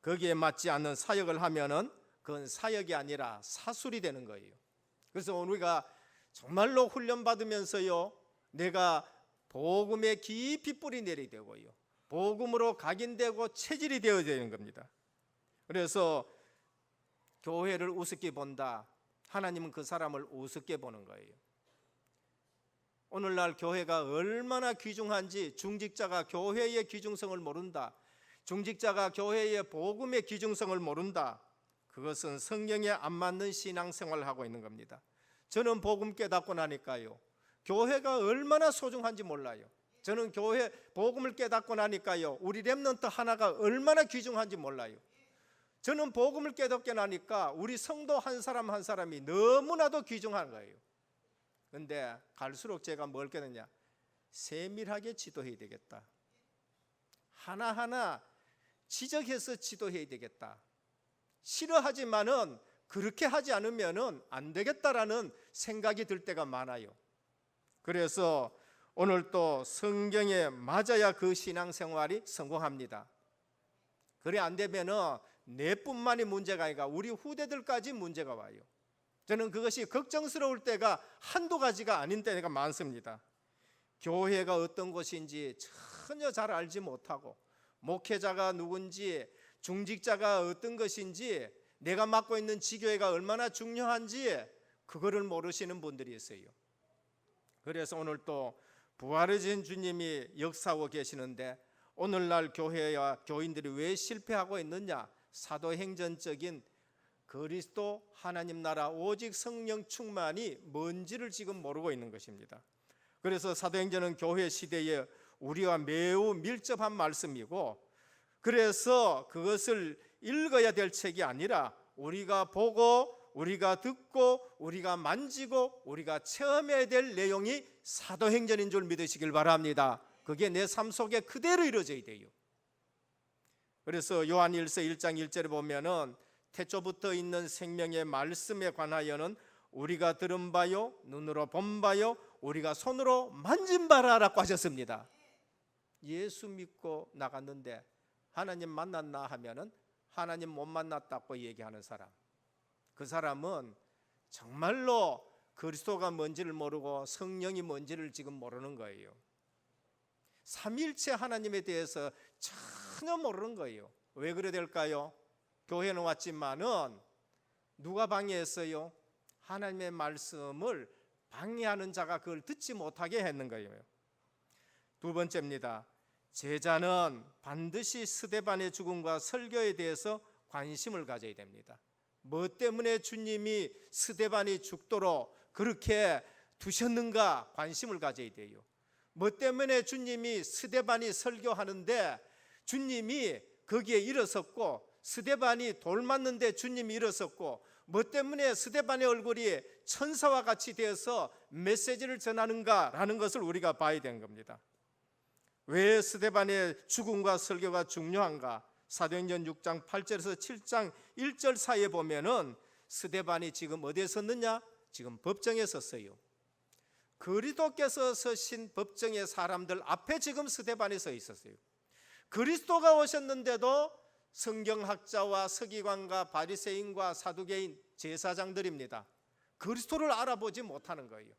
거기에 맞지 않는 사역을 하면은 그건 사역이 아니라 사술이 되는 거예요. 그래서 우리가 정말로 훈련받으면서요, 내가 복음에 깊이 뿌리 내리게 되고요, 복음으로 각인되고 체질이 되어야 되는 겁니다. 그래서 교회를 우습게 본다, 하나님은 그 사람을 우습게 보는 거예요. 오늘날 교회가 얼마나 귀중한지, 중직자가 교회의 귀중성을 모른다, 중직자가 교회의 복음의 귀중성을 모른다, 그것은 성경에 안 맞는 신앙생활을 하고 있는 겁니다. 저는 복음 깨닫고 나니까요, 교회가 얼마나 소중한지 몰라요. 저는 교회 복음을 깨닫고 나니까요, 우리 렘넌트 하나가 얼마나 귀중한지 몰라요. 저는 복음을 깨닫게 나니까 우리 성도 한 사람 한 사람이 너무나도 귀중한 거예요. 그런데 갈수록 제가 뭘 깨닫냐, 세밀하게 지도해야 되겠다, 하나하나 지적해서 지도해야 되겠다, 싫어하지만은 그렇게 하지 않으면은 안 되겠다라는 생각이 들 때가 많아요. 그래서 오늘 또 성경에 맞아야 그 신앙생활이 성공합니다. 그래 안 되면은 내뿐만이 문제가 아니라 우리 후대들까지 문제가 와요. 저는 그것이 걱정스러울 때가 한두 가지가 아닌 때가 많습니다. 교회가 어떤 곳인지 전혀 잘 알지 못하고, 목회자가 누군지, 중직자가 어떤 것인지, 내가 맡고 있는 지교회가 얼마나 중요한지 그거를 모르시는 분들이 있어요. 그래서 오늘 또 부활하신 주님이 역사하고 계시는데 오늘날 교회와 교인들이 왜 실패하고 있느냐, 사도행전적인 그리스도 하나님 나라 오직 성령 충만이 뭔지를 지금 모르고 있는 것입니다. 그래서 사도행전은 교회 시대에 우리와 매우 밀접한 말씀이고, 그래서 그것을 읽어야 될 책이 아니라 우리가 보고 우리가 듣고 우리가 만지고 우리가 체험해야 될 내용이 사도행전인 줄 믿으시길 바랍니다. 그게 내 삶 속에 그대로 이루어져야 돼요. 그래서 요한일서 1장 1절에 보면은 태초부터 있는 생명의 말씀에 관하여는 우리가 들은 바요, 눈으로 본 바요, 우리가 손으로 만진 바라라고 하셨습니다. 예수 믿고 나갔는데 하나님 만났나 하면은 하나님 못 만났다고 얘기하는 사람, 그 사람은 정말로 그리스도가 뭔지를 모르고 성령이 뭔지를 지금 모르는 거예요. 삼일체 하나님에 대해서 전혀 모르는 거예요. 왜 그래 될까요? 교회는 왔지만은 누가 방해했어요? 하나님의 말씀을 방해하는 자가 그걸 듣지 못하게 했는 거예요. 두 번째입니다. 제자는 반드시 스데반의 죽음과 설교에 대해서 관심을 가져야 됩니다. 뭐 때문에 주님이 스데반이 죽도록 그렇게 두셨는가 관심을 가져야 돼요. 뭐 때문에 주님이 스데반이 설교하는데 주님이 거기에 일어섰고, 스데반이 돌 맞는데 주님이 일어섰고, 뭐 때문에 스데반의 얼굴이 천사와 같이 되어서 메시지를 전하는가라는 것을 우리가 봐야 되는 겁니다. 왜 스데반의 죽음과 설교가 중요한가? 사도행전 6장 8절에서 7장 1절 사이에 보면은 스데반이 지금 어디에 섰느냐? 지금 법정에 섰어요. 그리스도께서 서신 법정의 사람들 앞에 지금 스데반이 서 있었어요. 그리스도가 오셨는데도 성경학자와 서기관과 바리새인과 사두개인 제사장들입니다. 그리스도를 알아보지 못하는 거예요.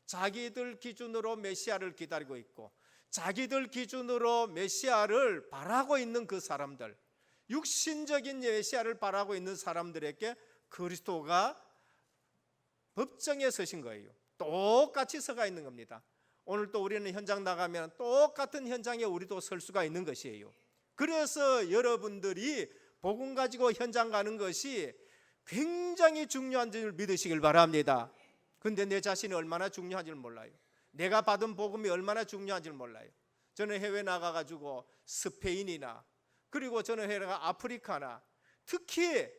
자기들 기준으로 메시아를 기다리고 있고, 자기들 기준으로 메시아를 바라고 있는 그 사람들, 육신적인 메시아를 바라고 있는 사람들에게 그리스도가 법정에 서신 거예요. 똑같이 서가 있는 겁니다. 오늘 또 우리는 현장 나가면 똑같은 현장에 우리도 설 수가 있는 것이에요. 그래서 여러분들이 복음 가지고 현장 가는 것이 굉장히 중요한 줄 믿으시길 바랍니다. 근데 내 자신이 얼마나 중요한지를 몰라요. 내가 받은 복음이 얼마나 중요한지를 몰라요. 저는 해외 나가가지고 스페인이나, 그리고 저는 해외 나가 아프리카나, 특히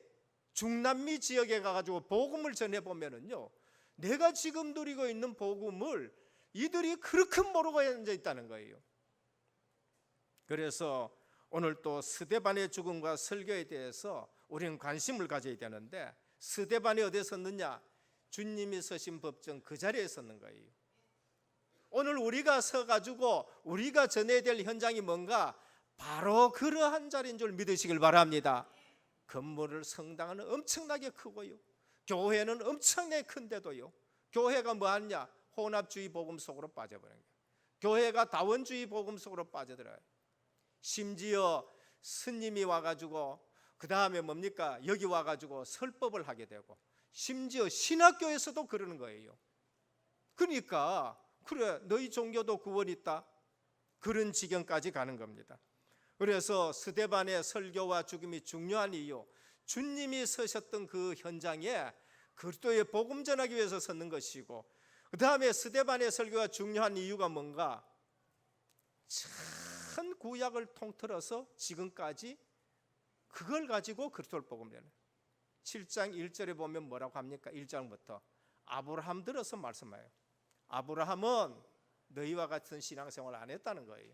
중남미 지역에 가가지고 복음을 전해보면은요, 내가 지금 누리고 있는 복음을 이들이 그렇게 모르고 앉아 있다는 거예요. 그래서 오늘 또 스데반의 죽음과 설교에 대해서 우리는 관심을 가져야 되는데, 스데반이 어디에 섰느냐? 주님이 서신 법정 그 자리에 섰는 거예요. 오늘 우리가 서가지고 우리가 전해야 될 현장이 뭔가? 바로 그러한 자리인 줄 믿으시길 바랍니다. 건물을, 성당은 엄청나게 크고요, 교회는 엄청나게 큰데도요, 교회가 뭐하냐? 혼합주의 복음 속으로 빠져버린 거예요. 교회가 다원주의 복음 속으로 빠져들어요. 심지어 스님이 와가지고 그 다음에 뭡니까? 여기 와가지고 설법을 하게 되고, 심지어 신학교에서도 그러는 거예요. 그러니까 그래, 너희 종교도 구원 있다, 그런 지경까지 가는 겁니다. 그래서 스데반의 설교와 죽음이 중요한 이유, 주님이 서셨던 그 현장에 그리스도의 복음 전하기 위해서 섰는 것이고, 그 다음에 스데반의 설교가 중요한 이유가 뭔가? 전 구약을 통틀어서 지금까지 그걸 가지고 그리스도를 복음 전해요. 7장 1절에 보면 뭐라고 합니까? 1장부터 아브라함 들어서 말씀해요. 아브라함은 너희와 같은 신앙생활을 안 했다는 거예요.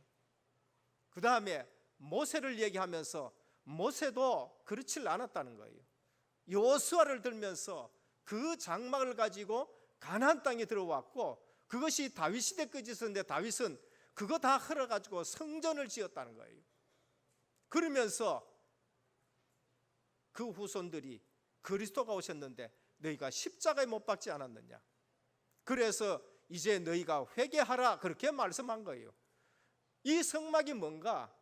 그 다음에 모세를 얘기하면서 모세도 그렇지 않았다는 거예요. 여호수아를 들면서 그 장막을 가지고 가나안 땅에 들어왔고, 그것이 다윗 시대까지 있었는데 다윗은 그거 다 흘러가지고 성전을 지었다는 거예요. 그러면서 그 후손들이 그리스도가 오셨는데 너희가 십자가에 못 박지 않았느냐, 그래서 이제 너희가 회개하라, 그렇게 말씀한 거예요. 이 성막이 뭔가?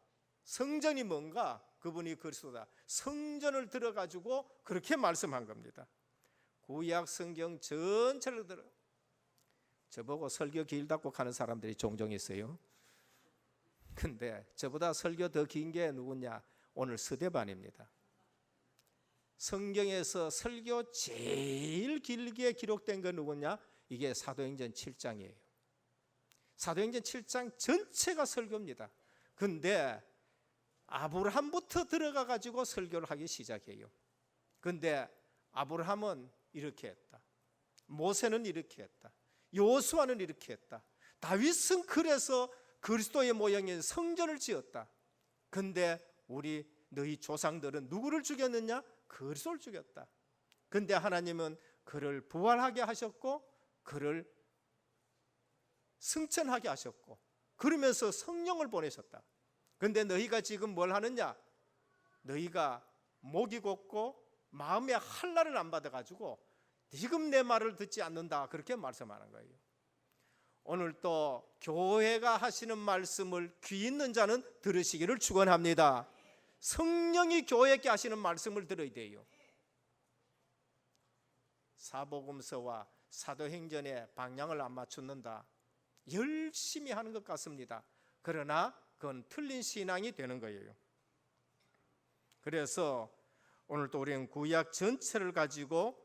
성전이 뭔가? 그분이 그리스도다. 성전을 들어가지고 그렇게 말씀한 겁니다. 구약 성경 전체를 들어. 저보고 설교 길다고 하는 사람들이 종종 있어요. 근데 저보다 설교 더 긴 게 누구냐? 오늘 스데반입니다. 성경에서 설교 제일 길게 기록된 건 누구냐? 이게 사도행전 7장이에요. 사도행전 7장 전체가 설교입니다. 근데 아브라함부터 들어가 가지고 설교를 하기 시작해요. 근데 아브라함은 이렇게 했다, 모세는 이렇게 했다, 여호수아는 이렇게 했다, 다윗은 그래서 그리스도의 모양인 성전을 지었다. 근데 우리 너희 조상들은 누구를 죽였느냐? 그리스도를 죽였다. 근데 하나님은 그를 부활하게 하셨고 그를 승천하게 하셨고, 그러면서 성령을 보내셨다. 근데 너희가 지금 뭘 하느냐? 너희가 목이 곧고 마음의 한라를 안 받아가지고 지금 내 말을 듣지 않는다, 그렇게 말씀하는 거예요. 오늘 또 교회가 하시는 말씀을 귀 있는 자는 들으시기를 축원합니다. 성령이 교회에게 하시는 말씀을 들어야 돼요. 사복음서와 사도행전의 방향을 안 맞춘다, 열심히 하는 것 같습니다. 그러나 그건 틀린 신앙이 되는 거예요. 그래서 오늘 또 우리는 구약 전체를 가지고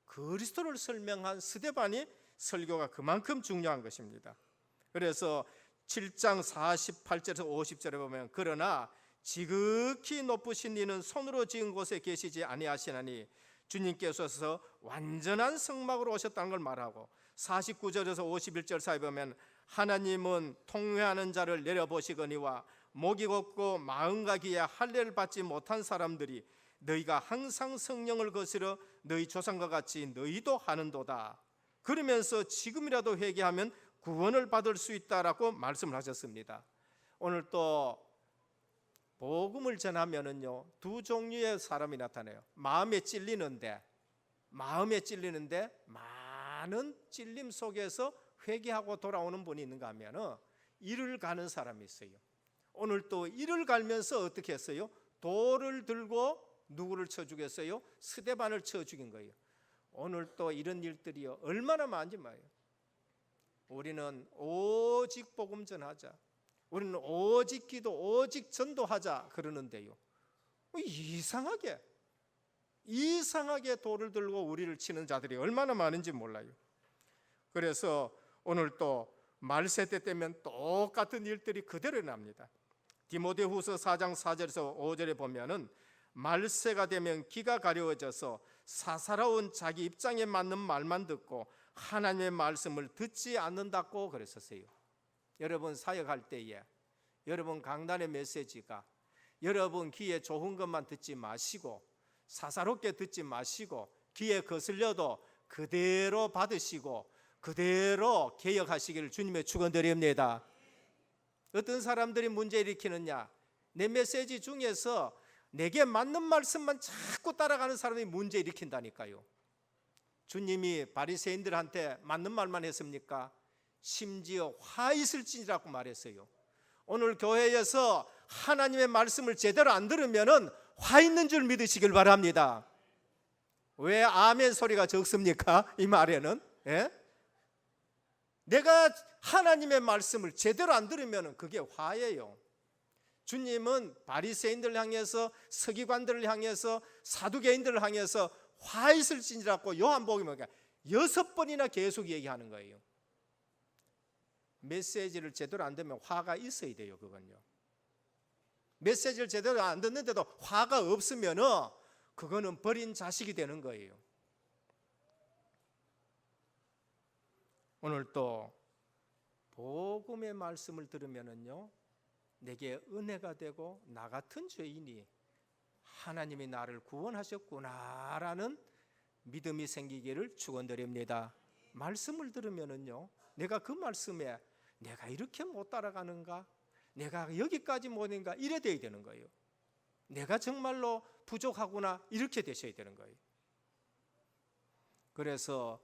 그리스도를 설명한 스데반이 설교가 그만큼 중요한 것입니다. 그래서 7장 48절에서 50절에 보면 그러나 지극히 높으신 이는 손으로 지은 곳에 계시지 아니하시나니 주님께서 완전한 성막으로 오셨다는 걸 말하고 49절에서 51절 사이 보면 하나님은 통회하는 자를 내려보시거니와 목이 곱고 마음과 귀에 할례를 받지 못한 사람들이 너희가 항상 성령을 거스려 너희 조상과 같이 너희도 하는도다. 그러면서 지금이라도 회개하면 구원을 받을 수 있다라고 말씀을 하셨습니다. 오늘 또 복음을 전하면은요 두 종류의 사람이 나타나요. 마음에 찔리는데 많은 찔림 속에서 회개하고 돌아오는 분이 있는가 하면은 일을 가는 사람이 있어요. 오늘 또 일을 갈면서 어떻게 했어요? 돌을 들고 누구를 쳐 죽였어요? 스데반을 쳐 죽인 거예요. 오늘 또 이런 일들이요 얼마나 많은지 말이에요. 우리는 오직 복음 전하자, 우리는 오직 기도, 오직 전도하자 그러는데요 이상하게 돌을 들고 우리를 치는 자들이 얼마나 많은지 몰라요. 그래서 오늘 또 말세 때 되면 똑같은 일들이 그대로 납니다. 디모데후서 4장 4절에서 5절에 보면은 말세가 되면 귀가 가려워져서 사사로운 자기 입장에 맞는 말만 듣고 하나님의 말씀을 듣지 않는다고 그랬었어요. 여러분 사역할 때에 여러분 강단의 메시지가 여러분 귀에 좋은 것만 듣지 마시고 사사롭게 듣지 마시고 귀에 거슬려도 그대로 받으시고 그대로 개혁하시기를 주님의 축원드립니다. 어떤 사람들이 문제 일으키느냐, 내 메시지 중에서 내게 맞는 말씀만 자꾸 따라가는 사람이 문제 일으킨다니까요. 주님이 바리새인들한테 맞는 말만 했습니까? 심지어 화 있을지라고 말했어요. 오늘 교회에서 하나님의 말씀을 제대로 안 들으면은 화 있는 줄 믿으시길 바랍니다. 왜 아멘 소리가 적습니까? 이 말에는 내가 하나님의 말씀을 제대로 안 들으면 그게 화예요. 주님은 바리새인들을 향해서 서기관들을 향해서 사두개인들을 향해서 화 있을지라고 요한복음에 6번이나 계속 얘기하는 거예요. 메시지를 제대로 안 들으면 화가 있어야 돼요. 그건요. 메시지를 제대로 안 듣는데도 화가 없으면은 그거는 버린 자식이 되는 거예요. 오늘 또 복음의 말씀을 들으면은요 내게 은혜가 되고 나 같은 죄인이 하나님이 나를 구원하셨구나라는 믿음이 생기기를 축원드립니다. 말씀을 들으면은요 내가 그 말씀에 내가 이렇게 못 따라가는가, 내가 여기까지 못인가 이래 돼야 되는 거예요. 내가 정말로 부족하구나 이렇게 되셔야 되는 거예요. 그래서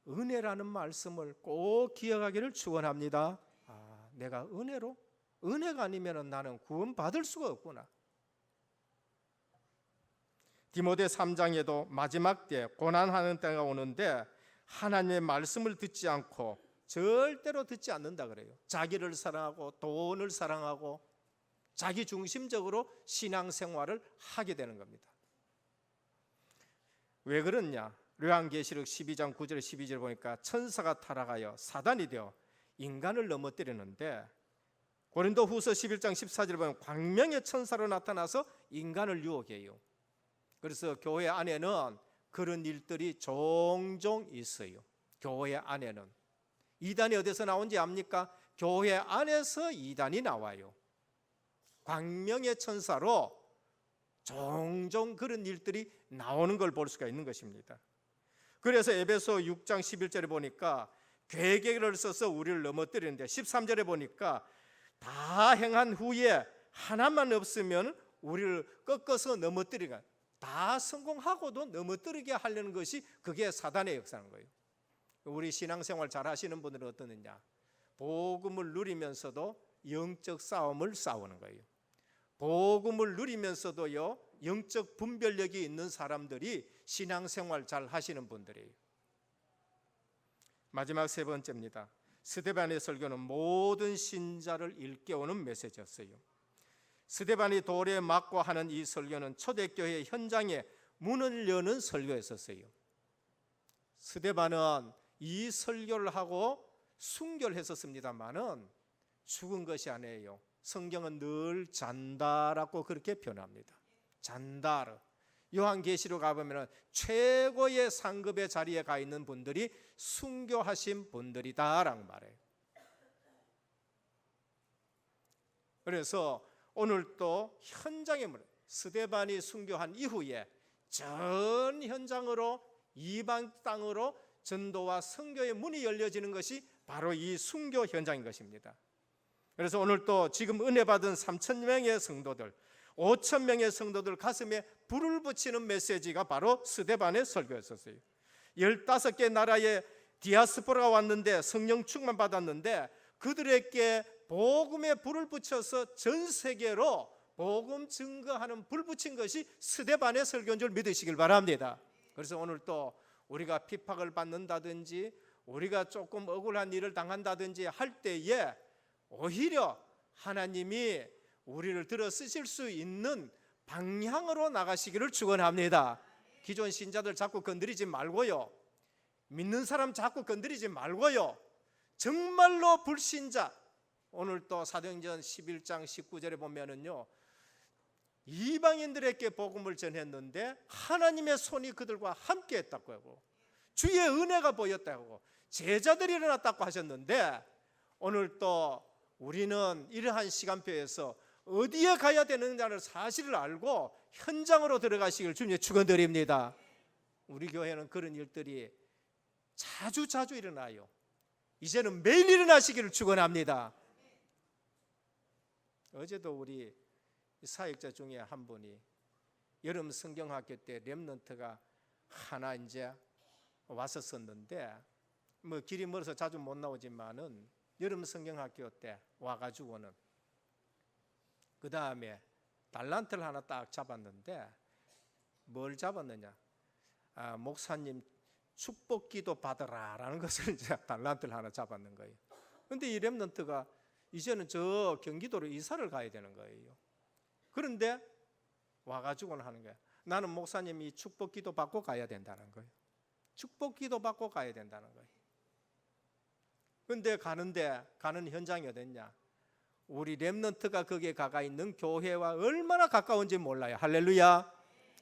은혜라는 말씀을 꼭 기억하기를 축원합니다. 내가 은혜가 아니면 나는 구원받을 수가 없구나. 디모데 3장에도 마지막 때 고난하는 때가 오는데 하나님의 말씀을 듣지 않고 절대로 듣지 않는다 그래요. 자기를 사랑하고 돈을 사랑하고 자기 중심적으로 신앙생활을 하게 되는 겁니다. 왜 그러냐? 요한계시록 12장 9절 12절 보니까 천사가 타락하여 사단이 되어 인간을 넘어뜨리는데 고린도후서 11장 14절 보면 광명의 천사로 나타나서 인간을 유혹해요. 그래서 교회 안에는 그런 일들이 종종 있어요. 교회 안에는 이단이 어디서 나온지 압니까? 교회 안에서 이단이 나와요. 광명의 천사로 종종 그런 일들이 나오는 걸 볼 수가 있는 것입니다. 그래서 에베소 6장 11절에 보니까 괴계를 써서 우리를 넘어뜨리는데 13절에 보니까 다 행한 후에 하나만 없으면 우리를 꺾어서 넘어뜨리가, 다 성공하고도 넘어뜨리게 하려는 것이 그게 사단의 역사인 거예요. 우리 신앙생활 잘 하시는 분들은 어떠느냐? 복음을 누리면서도 영적 싸움을 싸우는 거예요. 복음을 누리면서도요 영적 분별력이 있는 사람들이 신앙생활 잘 하시는 분들이에요. 마지막 세 번째입니다. 스데반의 설교는 모든 신자를 일깨우는 메시지였어요. 스데반이 돌에 맞고 하는 이 설교는 초대교회 현장에 문을 여는 설교였었어요. 스데반은 이 설교를 하고 순교를 했었습니다마는 죽은 것이 아니에요. 성경은 늘 잔다라고 그렇게 표현합니다. 잔다르. 요한계시록 가보면 최고의 상급의 자리에 가 있는 분들이 순교하신 분들이다라고 말해요. 그래서 오늘 또 현장에 스데반이 순교한 이후에 전 현장으로 이방 땅으로 전도와 선교의 문이 열려지는 것이 바로 이 순교 현장인 것입니다. 그래서 오늘 또 지금 은혜 받은 3,000명의 성도들, 5,000명의 성도들 가슴에 불을 붙이는 메시지가 바로 스데반의 설교였었어요. 15개 나라의 디아스포라가 왔는데 성령 충만 받았는데 그들에게 복음에 불을 붙여서 전 세계로 복음 증거하는 불 붙인 것이 스데반의 설교인 줄 믿으시길 바랍니다. 그래서 오늘 또 우리가 핍박을 받는다든지 우리가 조금 억울한 일을 당한다든지 할 때에 오히려 하나님이 우리를 들어 쓰실 수 있는 방향으로 나가시기를 축원합니다. 기존 신자들 자꾸 건드리지 말고요, 믿는 사람 자꾸 건드리지 말고요, 정말로 불신자, 오늘 또 사도행전 11장 19절에 보면은요, 이방인들에게 복음을 전했는데 하나님의 손이 그들과 함께 했다고 하고 주의 은혜가 보였다고 하고 제자들이 일어났다고 하셨는데, 오늘 또 우리는 이러한 시간표에서 어디에 가야 되느냐는 사실을 알고 현장으로 들어가시길 주님의 축원드립니다. 우리 교회는 그런 일들이 자주 일어나요. 이제는 매일 일어나시기를 축원합니다. 어제도 우리 사역자 중에 한 분이 여름 성경학교 때 렘넌트가 하나 이제 왔었었는데, 뭐 길이 멀어서 자주 못 나오지만은 여름 성경학교 때 와가지고는 그 다음에 달란트를 하나 딱 잡았는데, 뭘 잡았느냐? 목사님 축복기도 받으라라는 것을 이제 달란트를 하나 잡았는 거예요. 그런데 이 렘넌트가 이제는 저 경기도로 이사를 가야 되는 거예요. 그런데 와가지고는 하는 거야. 나는 목사님이 축복기도 받고 가야 된다는 거예요. 축복기도 받고 가야 된다는 거예요. 그런데 가는 현장이 어딨냐? 우리 렘넌트가 거기에 가가 있는 교회와 얼마나 가까운지 몰라요. 할렐루야.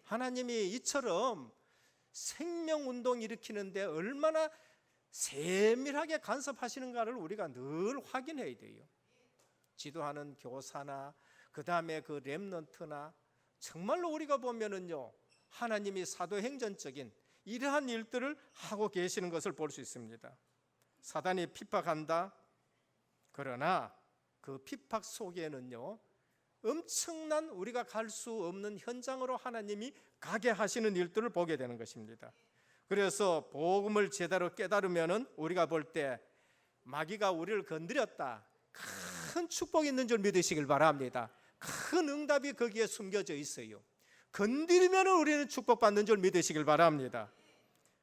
하나님이 이처럼 생명운동 일으키는데 얼마나 세밀하게 간섭하시는가를 우리가 늘 확인해야 돼요. 지도하는 교사나 그 다음에 그 렘넌트나 정말로 우리가 보면은요, 하나님이 사도행전적인 이러한 일들을 하고 계시는 것을 볼 수 있습니다. 사단이 핍박한다. 그러나 그 핍박 속에는요, 엄청난 우리가 갈 수 없는 현장으로 하나님이 가게 하시는 일들을 보게 되는 것입니다. 그래서 복음을 제대로 깨달으면은 우리가 볼 때 마귀가 우리를 건드렸다, 큰 축복이 있는 줄 믿으시길 바랍니다. 큰 응답이 거기에 숨겨져 있어요. 건드리면 우리는 축복받는 줄 믿으시길 바랍니다.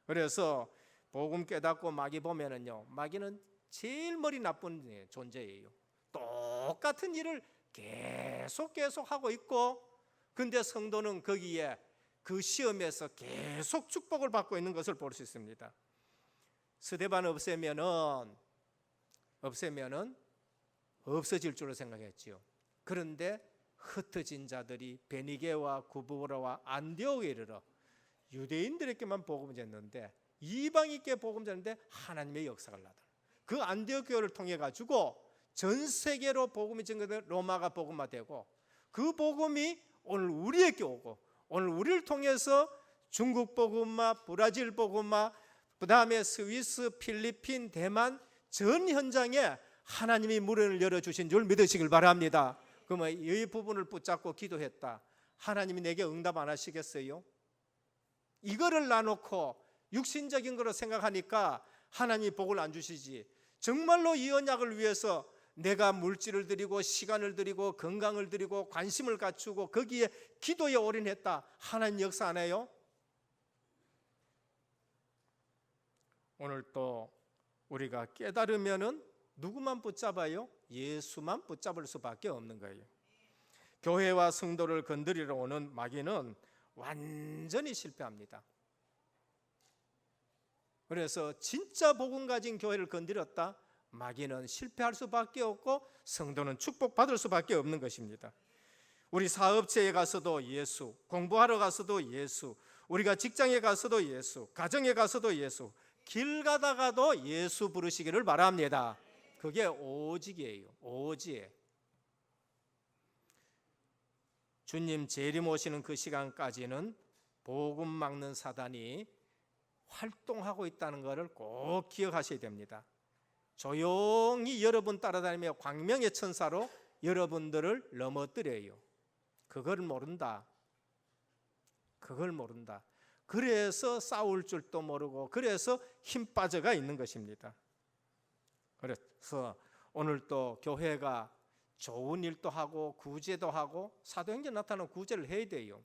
그래서 복음 깨닫고 마귀 보면은요, 마귀는 제일 머리 나쁜 존재예요. 똑같은 일을 계속 하고 있고, 근데 성도는 거기에 그 시험에서 계속 축복을 받고 있는 것을 볼 수 있습니다. 스데반 없애면은 없어질 줄로 생각했지요. 그런데 흩어진 자들이 베니게와 구브로와 안디옥에 이르러 유대인들에게만 복음을 전했는데 이방인께 복음을 전했는데 하나님의 역사가 나다. 그 안디옥 교회를 통해 가지고 전 세계로 복음이 전개된 로마가 복음화되고, 그 복음이 오늘 우리에게 오고, 오늘 우리를 통해서 중국 복음화, 브라질 복음화, 그 다음에 스위스, 필리핀, 대만 전 현장에 하나님이 문을 열어주신 줄 믿으시길 바랍니다. 그러면 이 부분을 붙잡고 기도했다. 하나님이 내게 응답 안 하시겠어요? 이거를 놔놓고 육신적인 거로 생각하니까 하나님이 복을 안 주시지. 정말로 이 언약을 위해서 내가 물질을 드리고 시간을 드리고 건강을 드리고 관심을 갖추고 거기에 기도에 올인했다. 하나님 역사 안 해요? 오늘 또 우리가 깨달으면은 누구만 붙잡아요? 예수만 붙잡을 수밖에 없는 거예요. 교회와 성도를 건드리러 오는 마귀는 완전히 실패합니다. 그래서 진짜 복음 가진 교회를 건드렸다, 마귀는 실패할 수밖에 없고 성도는 축복받을 수밖에 없는 것입니다. 우리 사업체에 가서도 예수, 공부하러 가서도 예수, 우리가 직장에 가서도 예수, 가정에 가서도 예수, 길 가다가도 예수 부르시기를 바랍니다. 그게 오직이에요. 오직. 주님 재림 오시는 그 시간까지는 복음 막는 사단이 활동하고 있다는 것을 꼭 기억하셔야 됩니다. 조용히 여러분 따라다니며 광명의 천사로 여러분들을 넘어뜨려요. 그걸 모른다. 그걸 모른다. 그래서 싸울 줄도 모르고 그래서 힘 빠져가 있는 것입니다. 그래서 오늘 또 교회가 좋은 일도 하고 구제도 하고 사도행전 나타나는 구제를 해야 돼요.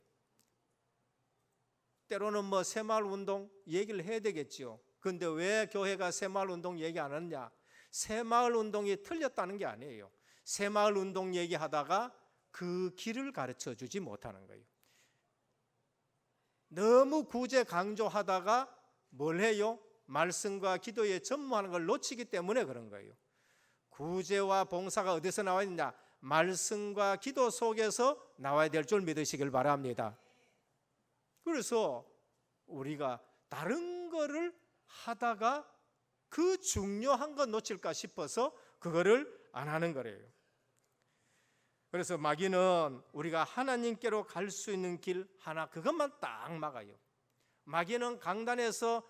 때로는 뭐 새마을 운동 얘기를 해야 되겠죠. 그런데 왜 교회가 새마을 운동 얘기 안 하느냐? 새마을 운동이 틀렸다는 게 아니에요. 새마을 운동 얘기하다가 그 길을 가르쳐 주지 못하는 거예요. 너무 구제 강조하다가 뭘 해요? 말씀과 기도에 전무하는 걸 놓치기 때문에 그런 거예요. 구제와 봉사가 어디서 나와야 되냐? 말씀과 기도 속에서 나와야 될 줄 믿으시길 바랍니다. 그래서 우리가 다른 거를 하다가 그 중요한 거 놓칠까 싶어서 그거를 안 하는 거래요. 그래서 마귀는 우리가 하나님께로 갈 수 있는 길 하나, 그것만 딱 막아요. 마귀는 강단에서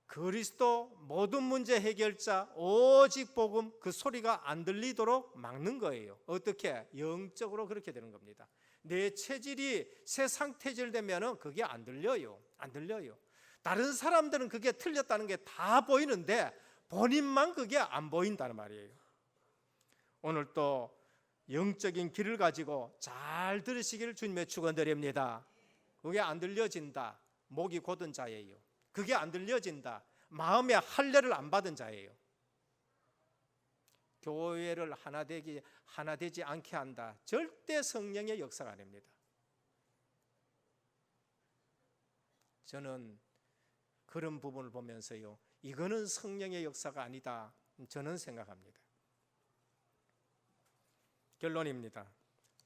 그리스도 모든 문제 해결자 오직 복음, 그 소리가 안 들리도록 막는 거예요. 어떻게? 영적으로 그렇게 되는 겁니다. 내 체질이 세상 체질 되면은 그게 안 들려요. 안 들려요. 다른 사람들은 그게 틀렸다는 게 다 보이는데 본인만 그게 안 보인다는 말이에요. 오늘 또 영적인 길을 가지고 잘 들으시기를 주님의 축원드립니다. 그게 안 들려진다, 목이 곧은 자예요. 그게 안 들려진다, 마음의 할례를 안 받은 자예요. 교회를 하나 되지 않게 한다, 절대 성령의 역사가 아닙니다. 저는 그런 부분을 보면서요, 이거는 성령의 역사가 아니다, 저는 생각합니다. 결론입니다.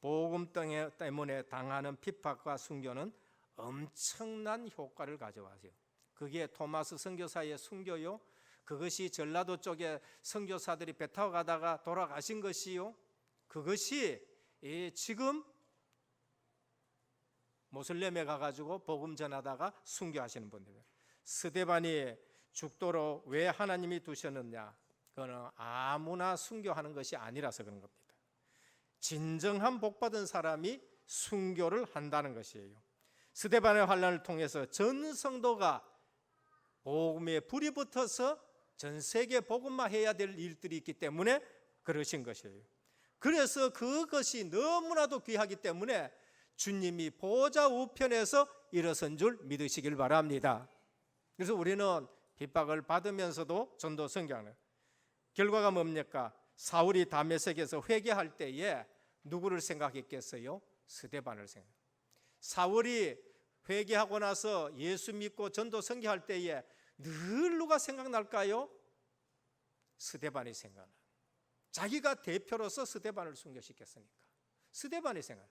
복음 때문에 당하는 핍박과 순교는 엄청난 효과를 가져와요. 그게 토마스 선교사의 순교요, 그것이 전라도 쪽에 선교사들이 배 타고 가다가 돌아가신 것이요, 그것이 지금 모슬렘에 가가지고 복음 전하다가 순교하시는 분들이에요. 스데반이 죽도록 왜 하나님이 두셨느냐? 그거는 아무나 순교하는 것이 아니라서 그런 겁니다. 진정한 복받은 사람이 순교를 한다는 것이에요. 스데반의 환난을 통해서 전 성도가 복음에 불이 붙어서 전 세계 복음만 해야 될 일들이 있기 때문에 그러신 것이에요. 그래서 그것이 너무나도 귀하기 때문에 주님이 보좌 우편에서 일어선 줄 믿으시길 바랍니다. 그래서 우리는 핍박을 받으면서도 전도 선교하는 결과가 뭡니까? 사울이 다메섹에서 회개할 때에 누구를 생각했겠어요? 스데반을 생각. 사울이 회개하고 나서 예수 믿고 전도 선교할 때에 늘 누가 생각날까요? 스데반이 생각나. 자기가 대표로서 스데반을 순교시켰으니까 스데반이 생각.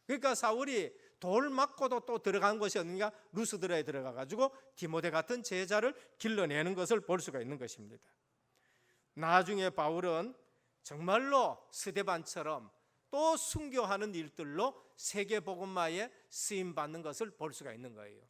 그러니까 사울이 돌 맞고도 또 들어간 것이 어딘가? 루스드라에 들어가가지고 디모데 같은 제자를 길러내는 것을 볼 수가 있는 것입니다. 나중에 바울은 정말로 스데반처럼 또 순교하는 일들로 세계 복음화에 쓰임 받는 것을 볼 수가 있는 거예요.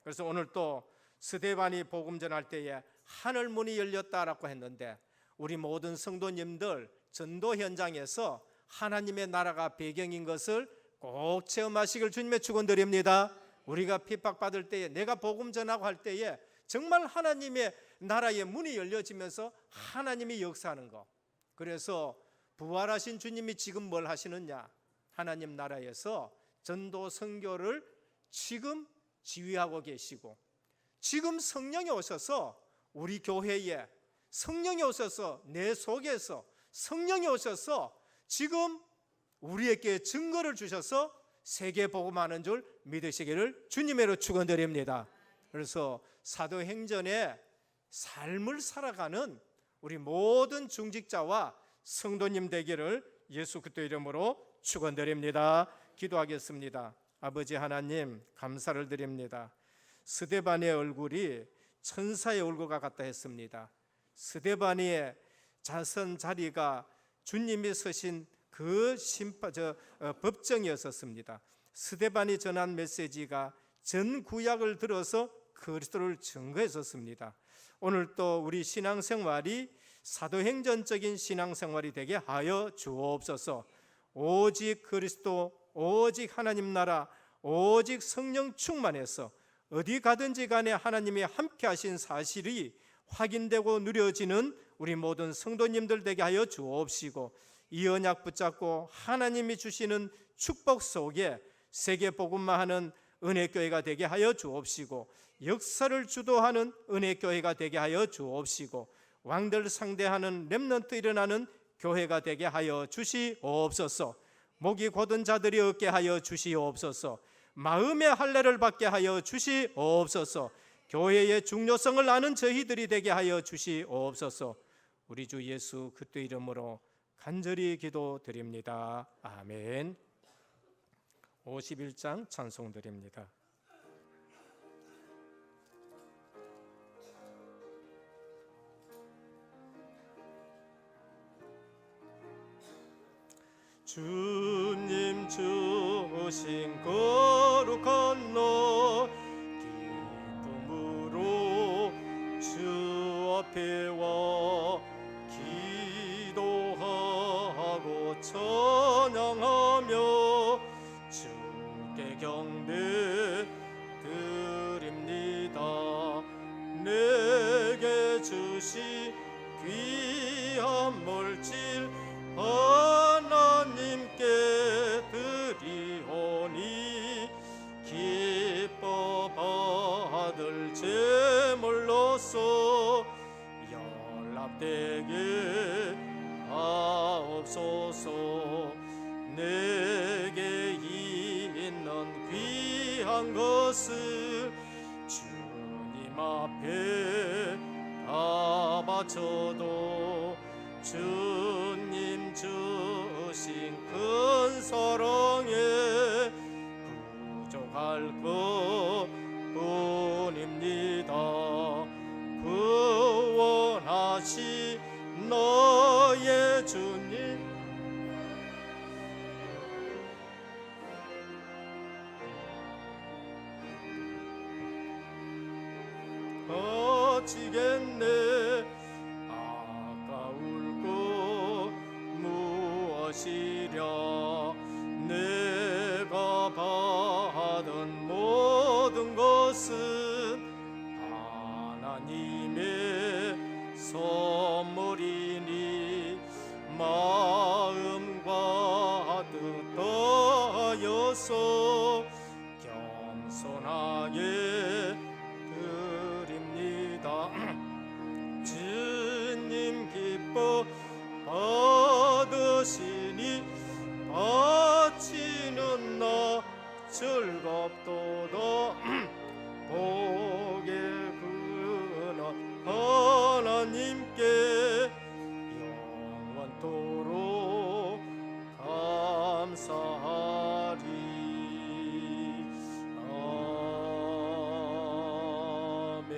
그래서 오늘 또 스데반이 복음 전할 때에 하늘 문이 열렸다라고 했는데 우리 모든 성도님들 전도 현장에서 하나님의 나라가 배경인 것을 꼭 체험하시길 주님의 축원드립니다. 우리가 핍박받을 때에 내가 복음 전하고 할 때에 정말 하나님의 나라의 문이 열려지면서 하나님이 역사하는 것. 그래서 부활하신 주님이 지금 뭘 하시느냐? 하나님 나라에서 전도 선교를 지금 지휘하고 계시고 지금 성령이 오셔서 우리 교회에 성령이 오셔서 내 속에서 성령이 오셔서 지금 우리에게 증거를 주셔서 세계 복음하는 줄 믿으시기를 주님으로 축원드립니다. 그래서 사도행전의 삶을 살아가는 우리 모든 중직자와 성도님 되기를 예수 그리스도 이름으로 축원드립니다. 기도하겠습니다. 아버지 하나님, 감사를 드립니다. 스데반의 얼굴이 천사의 얼굴과 같다 했습니다. 스데반의 자선 자리가 주님이 서신 그 법정이었었습니다. 스데반이 전한 메시지가 전 구약을 들어서 그리스도를 증거했었습니다. 오늘 또 우리 신앙생활이 사도행전적인 신앙생활이 되게 하여 주옵소서. 오직 그리스도, 오직 하나님 나라, 오직 성령 충만해서 어디 가든지 간에 하나님이 함께 하신 사실이 확인되고 누려지는 우리 모든 성도님들 되게 하여 주옵시고, 이 언약 붙잡고 하나님이 주시는 축복 속에 세계 복음만 하는 은혜교회가 되게 하여 주옵시고, 역사를 주도하는 은혜교회가 되게 하여 주옵시고, 왕들 상대하는 렘넌트 일어나는 교회가 되게 하여 주시옵소서. 목이 곧은 자들이 얻게 하여 주시옵소서. 마음의 할례를 받게 하여 주시옵소서. 교회의 중요성을 아는 저희들이 되게 하여 주시옵소서. 우리 주 예수 그리스도 이름으로 간절히 기도드립니다. 아멘. 51장 찬송드립니다. 주님 주신 거룩한 너 기쁨으로 주 앞에 와 기도하고 찬양하며 주께 경배 드립니다. 내게 주시 귀한 물질 하나님께 드리오니 기뻐 받을 제물로서 연락되게 하옵소서. 내게 있는 귀한 것을 주님 앞에 다 바쳐도 주님 주신 큰 사랑에 부족할 것뿐입니다. 구원하시 너의 주님 어찌겠네. 아까울 것 무엇이랴. 내가 받은 모든 것은 하나님의 선물이니 마음과 뜻 다하여서 겸손하게 드립니다. 주님 기뻐 받으시니 바치는 나 즐겁도다. 복의 근원 하나님께 영원토록 감사하리. 아멘.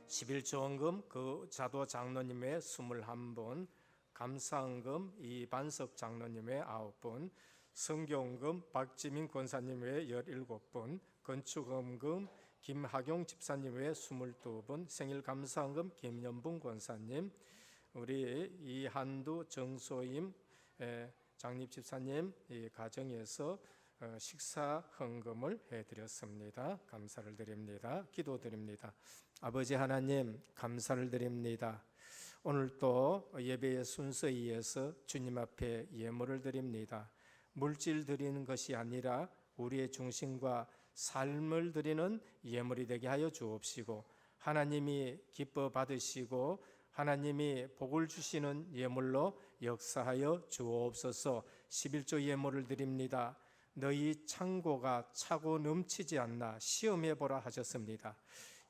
11조원금 그 자도 장로님의 21분, 감사헌금 이반석 장로님의 9분, 성경금 박지민 권사님의 17분, 건축헌금 김학용 집사님의 22분, 생일감사헌금 김연분 권사님, 우리 이한두 정소임 장립 집사님 이 가정에서 식사 헌금을 해드렸습니다. 감사를 드립니다. 기도드립니다. 아버지 하나님, 감사를 드립니다. 오늘 또 예배의 순서에 의해서 주님 앞에 예물을 드립니다. 물질 드리는 것이 아니라 우리의 중심과 삶을 드리는 예물이 되게 하여 주옵시고, 하나님이 기뻐 받으시고 하나님이 복을 주시는 예물로 역사하여 주옵소서. 11조 예물을 드립니다. 너희 창고가 차고 넘치지 않나 시험해 보라 하셨습니다.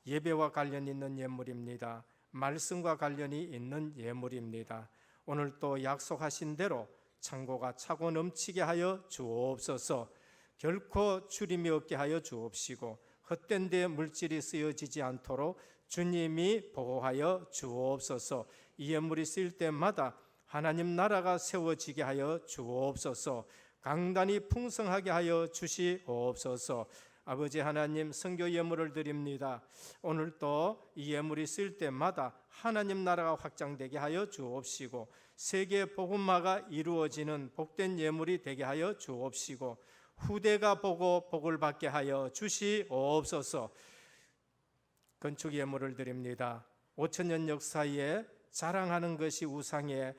예배와 관련 있는 예물입니다. 말씀과 관련이 있는 예물입니다. 오늘 또 약속하신 대로 창고가 차고 넘치게 하여 주옵소서. 결코 주림이 없게 하여 주옵시고 헛된 데 물질이 쓰여지지 않도록 주님이 보호하여 주옵소서. 이 예물이 쓰일 때마다 하나님 나라가 세워지게 하여 주옵소서. 강단이 풍성하게 하여 주시옵소서. 아버지 하나님, 선교 예물을 드립니다. 오늘 또 이 예물이 쓰일 때마다 하나님 나라가 확장되게 하여 주옵시고 세계 복음화가 이루어지는 복된 예물이 되게 하여 주옵시고 후대가 보고 복을 받게 하여 주시옵소서. 건축 예물을 드립니다. 5천년 역사에 자랑하는 것이 우상의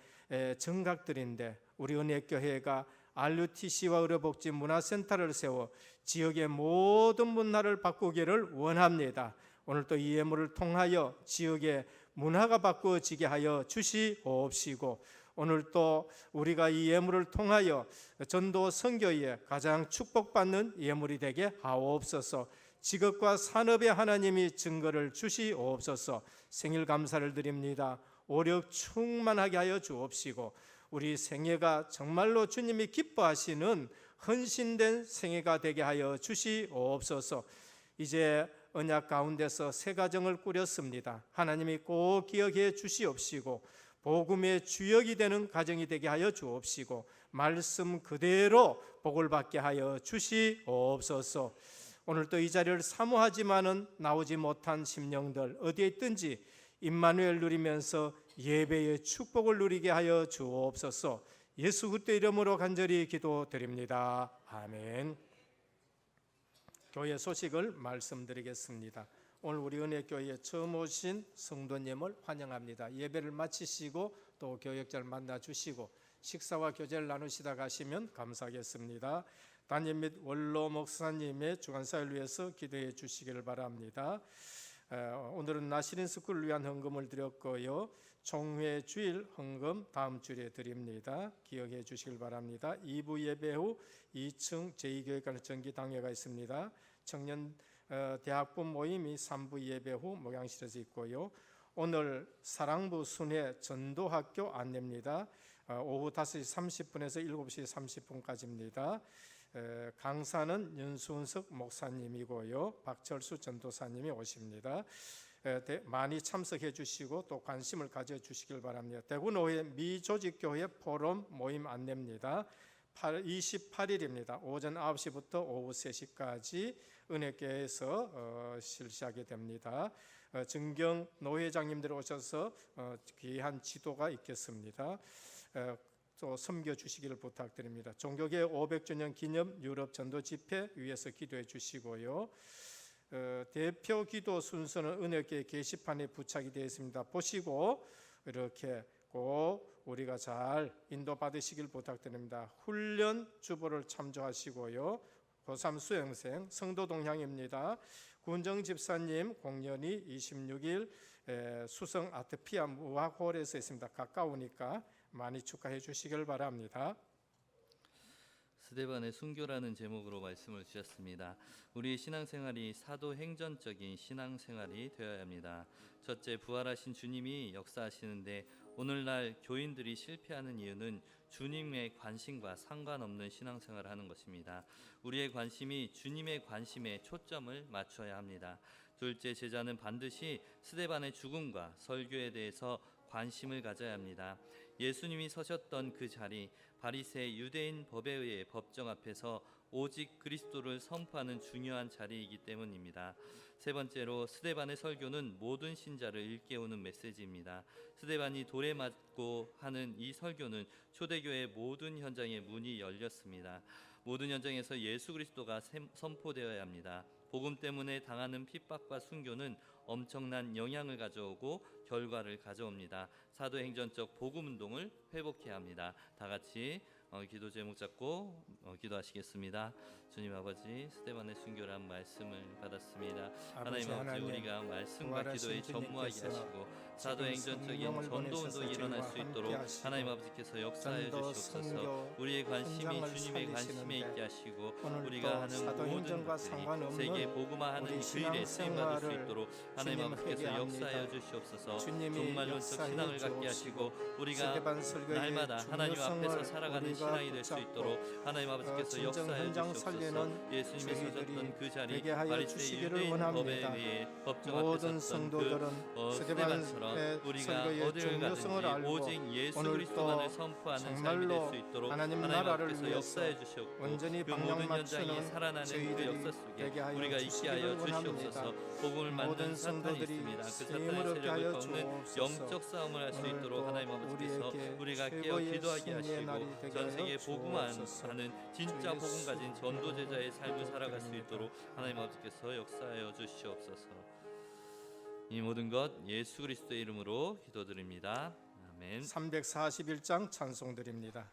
정각들인데 우리 은혜교회가 RUTC와 의료복지 문화센터를 세워 지역의 모든 문화를 바꾸기를 원합니다. 오늘 또 이 예물을 통하여 지역의 문화가 바꾸어지게 하여 주시옵시고 오늘 또 우리가 이 예물을 통하여 전도 선교에 가장 축복받는 예물이 되게 하옵소서. 직업과 산업에 하나님이 증거를 주시옵소서. 생일 감사를 드립니다. 오력 충만하게 하여 주옵시고 우리 생애가 정말로 주님이 기뻐하시는 헌신된 생애가 되게 하여 주시옵소서. 이제 언약 가운데서 새 가정을 꾸렸습니다. 하나님이 꼭 기억해 주시옵시고 복음의 주역이 되는 가정이 되게 하여 주옵시고 말씀 그대로 복을 받게 하여 주시옵소서. 오늘 또 이 자리를 사모하지만은 나오지 못한 심령들 어디에 있든지 임마누엘 누리면서 예배의 축복을 누리게 하여 주옵소서. 예수 그리스도 이름으로 간절히 기도드립니다. 아멘. 교회 소식을 말씀드리겠습니다. 오늘 우리 은혜교회에 처음 오신 성도님을 환영합니다. 예배를 마치시고 또 교역자를 만나주시고 식사와 교제를 나누시다 가시면 감사하겠습니다. 담임 및 원로 목사님의 주간사를 위해서 기도해 주시기를 바랍니다. 오늘은 나시린 스쿨을 위한 헌금을 드렸고요. 총회 주일 헌금 다음 주일에 드립니다. 기억해 주시길 바랍니다. 2부 예배 후 2층 제2교육관 정기 당회가 있습니다. 청년 대학부 모임이 3부 예배 후 목양실에서 있고요. 오늘 사랑부 순회 전도학교 안내입니다. 오후 5시 30분에서 7시 30분까지입니다. 강사는 윤순석 목사님이고요. 박철수 전도사님이 오십니다. 많이 참석해 주시고 또 관심을 가져 주시길 바랍니다. 대구노회 미조직교회 포럼 모임 안내입니다. 28일입니다. 오전 9시부터 오후 3시까지 은혜교회에서 실시하게 됩니다. 증경 노회장님들 오셔서 귀한 지도가 있겠습니다. 또 섬겨 주시기를 부탁드립니다. 종교계 500주년 기념 유럽 전도 집회 위에서 기도해 주시고요. 대표 기도 순서는 은혜교회 게시판에 부착이 되어 있습니다. 보시고 이렇게 꼭 우리가 잘 인도받으시길 부탁드립니다. 훈련 주보를 참조하시고요. 고3 수행생 성도 동향입니다. 군정 집사님 공연이 26일 수성 아트피아 무학홀에서 있습니다. 가까우니까 많이 축하해 주시길 바랍니다. 스데반의 순교라는 제목으로 말씀을 주셨습니다. 우리의 신앙생활이 사도행전적인 신앙생활이 되어야 합니다. 첫째, 부활하신 주님이 역사하시는데 오늘날 교인들이 실패하는 이유는 주님의 관심과 상관없는 신앙생활을 하는 것입니다. 우리의 관심이 주님의 관심에 초점을 맞춰야 합니다. 둘째, 제자는 반드시 스데반의 죽음과 설교에 대해서 관심을 가져야 합니다. 예수님이 서셨던 그 자리, 바리새 유대인 법에 의해 법정 앞에서 오직 그리스도를 선포하는 중요한 자리이기 때문입니다. 세 번째로, 스데반의 설교는 모든 신자를 일깨우는 메시지입니다. 스데반이 돌에 맞고 하는 이 설교는 초대교회 모든 현장에 문이 열렸습니다. 모든 현장에서 예수 그리스도가 선포되어야 합니다. 복음 때문에 당하는 핍박과 순교는 엄청난 영향을 가져오고 결과를 가져옵니다. 사도행전적 복음 운동을 회복해야 합니다. 다 같이 기도 제목 잡고 기도하시겠습니다. 주님 아버지, 스데반의 순교란 말씀을 받았습니다. 아버지 하나님 아버지, 하나님, 우리가 말씀과 부활하신 기도에 전무하게 주님께서 하시고 사도행전적인 성령을 전도 보내셔서 운동이 일어날 수 저희와 있도록 함께하시고 하나님 아버지께서 역사하여 전도, 주시옵소서. 선교, 우리의 관심이 현장을 주님의 관심에 살리시는데 있게 하시고 오늘도 우리가 하는 모든 사도행전과 것들이 상관없는 세계 복음화하는 우리 그 일에 쓰임받을 수 신앙생활을 있도록 하나님 주님 아버지께서 회개합니다. 역사하여 주시옵소서. 주님이 종말론적 역사해 신앙을 갖게 주옵시고 하시고 우리가 스데반 설교의 날마다 하나님 앞에서 중요성을 살아가는 우리가 신앙이 될 수 붙잡고 있도록 하나님 아버지께서 진정 역사하여 현장 주시옵소서. 살리는 예수님이 저희들이 서셨던 그 자리, 되게 하여 바리새인 주시기를 유대인 법에 원합니다. 의해 법정 앞에 모든 섰던 그 성도들은 스데반처럼 스데반의 우리가 설교의 어디를 중요성을 가든지 알고 오직 예수 오늘도 그리스도만을 선포하는 삶이 될 정말로 수 있도록 하나님 하나님 나라를 앞에서 위해서 역사해 주셨고 온전히 그 방향 모든 현장이 맞추는 살아나는 그 저희들이 역사 속에 되게 하여 우리가 있게 하여 주시기를 원합니다. 주시옵소서. 복음을 만든 모든 사탄이 성도들이 있습니다. 그 사탄의 쓰임을 얻게 세력을 하여 꺾는 주옵소서. 영적 싸움을 할 수 있도록 오늘도 하나님 아버지께서 우리에게 우리가 깨어 최고의 기도하게 승리의 날이 하시고 되게 전 하여 세계 복음하는 주옵소서. 진짜 주 복음 예수 가진 전도제자의 삶을 살아갈 수 드립니다. 있도록 하나님 아버지께서 역사하여 주시옵소서. 이 모든 것 예수 그리스도의 이름으로 기도드립니다. 아멘. 341장 찬송 드립니다.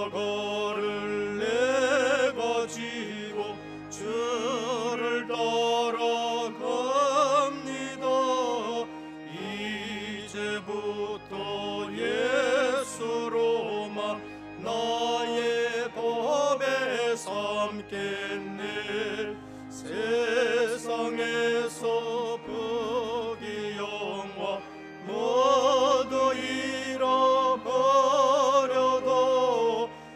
십자가를 내가 지고 주를 따라갑니다. 이제부터 예수로만 나의 법에 삼겠네. 세상에서 부귀영화 모두 잃어버려도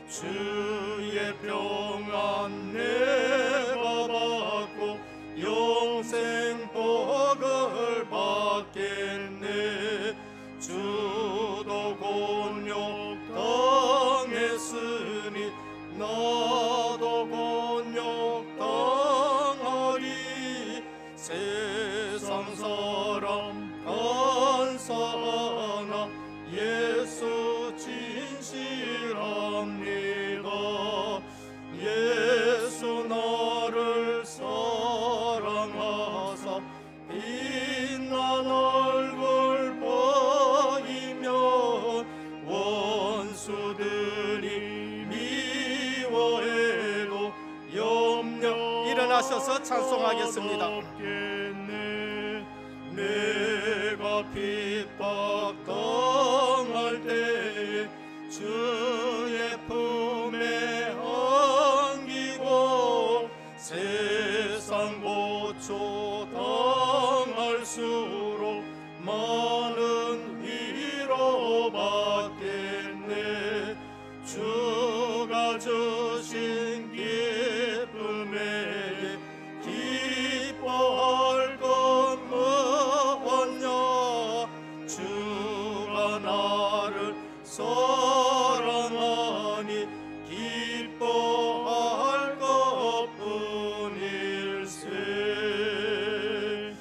주의 평안 내가 받고 영생 복을 받겠네. 주도 곤욕 당했으니 나도 곤욕 당하리. 세상 사람 간사하나 예수 진실합니다. 예수 나를 사랑하사 빛난 얼굴 보이면 원수들이 미워해도 염려 일어나셔서 찬송하겠습니다. 없겠네. 내가 핍박 당할 때에 주의 품에 안기고 세상 고초 당할수록 많은 위로 받겠네. 주가 주신 기쁨에 기뻐할 것 무엇냐. 주가 나를 사랑하니 기뻐할 것뿐일세.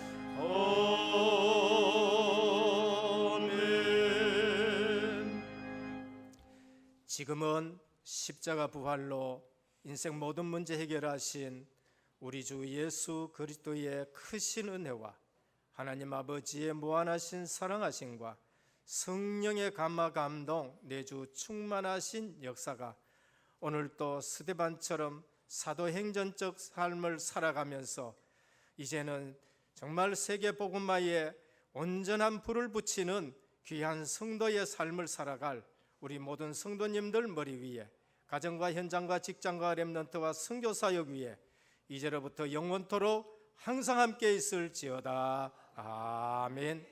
아멘. 지금은 십자가 부활로 인생 모든 문제 해결하신 우리 주 예수 그리스도의 크신 은혜와 하나님 아버지의 무한하신 사랑하심과 성령의 감화 감동 내주 충만하신 역사가 오늘도 스데반처럼 사도행전적 삶을 살아가면서 이제는 정말 세계 복음화에 온전한 불을 붙이는 귀한 성도의 삶을 살아갈 우리 모든 성도님들 머리 위에 가정과 현장과 직장과 렘넌트와 선교 사역 위에 이제로부터 영원토록 항상 함께 있을지어다. 아멘.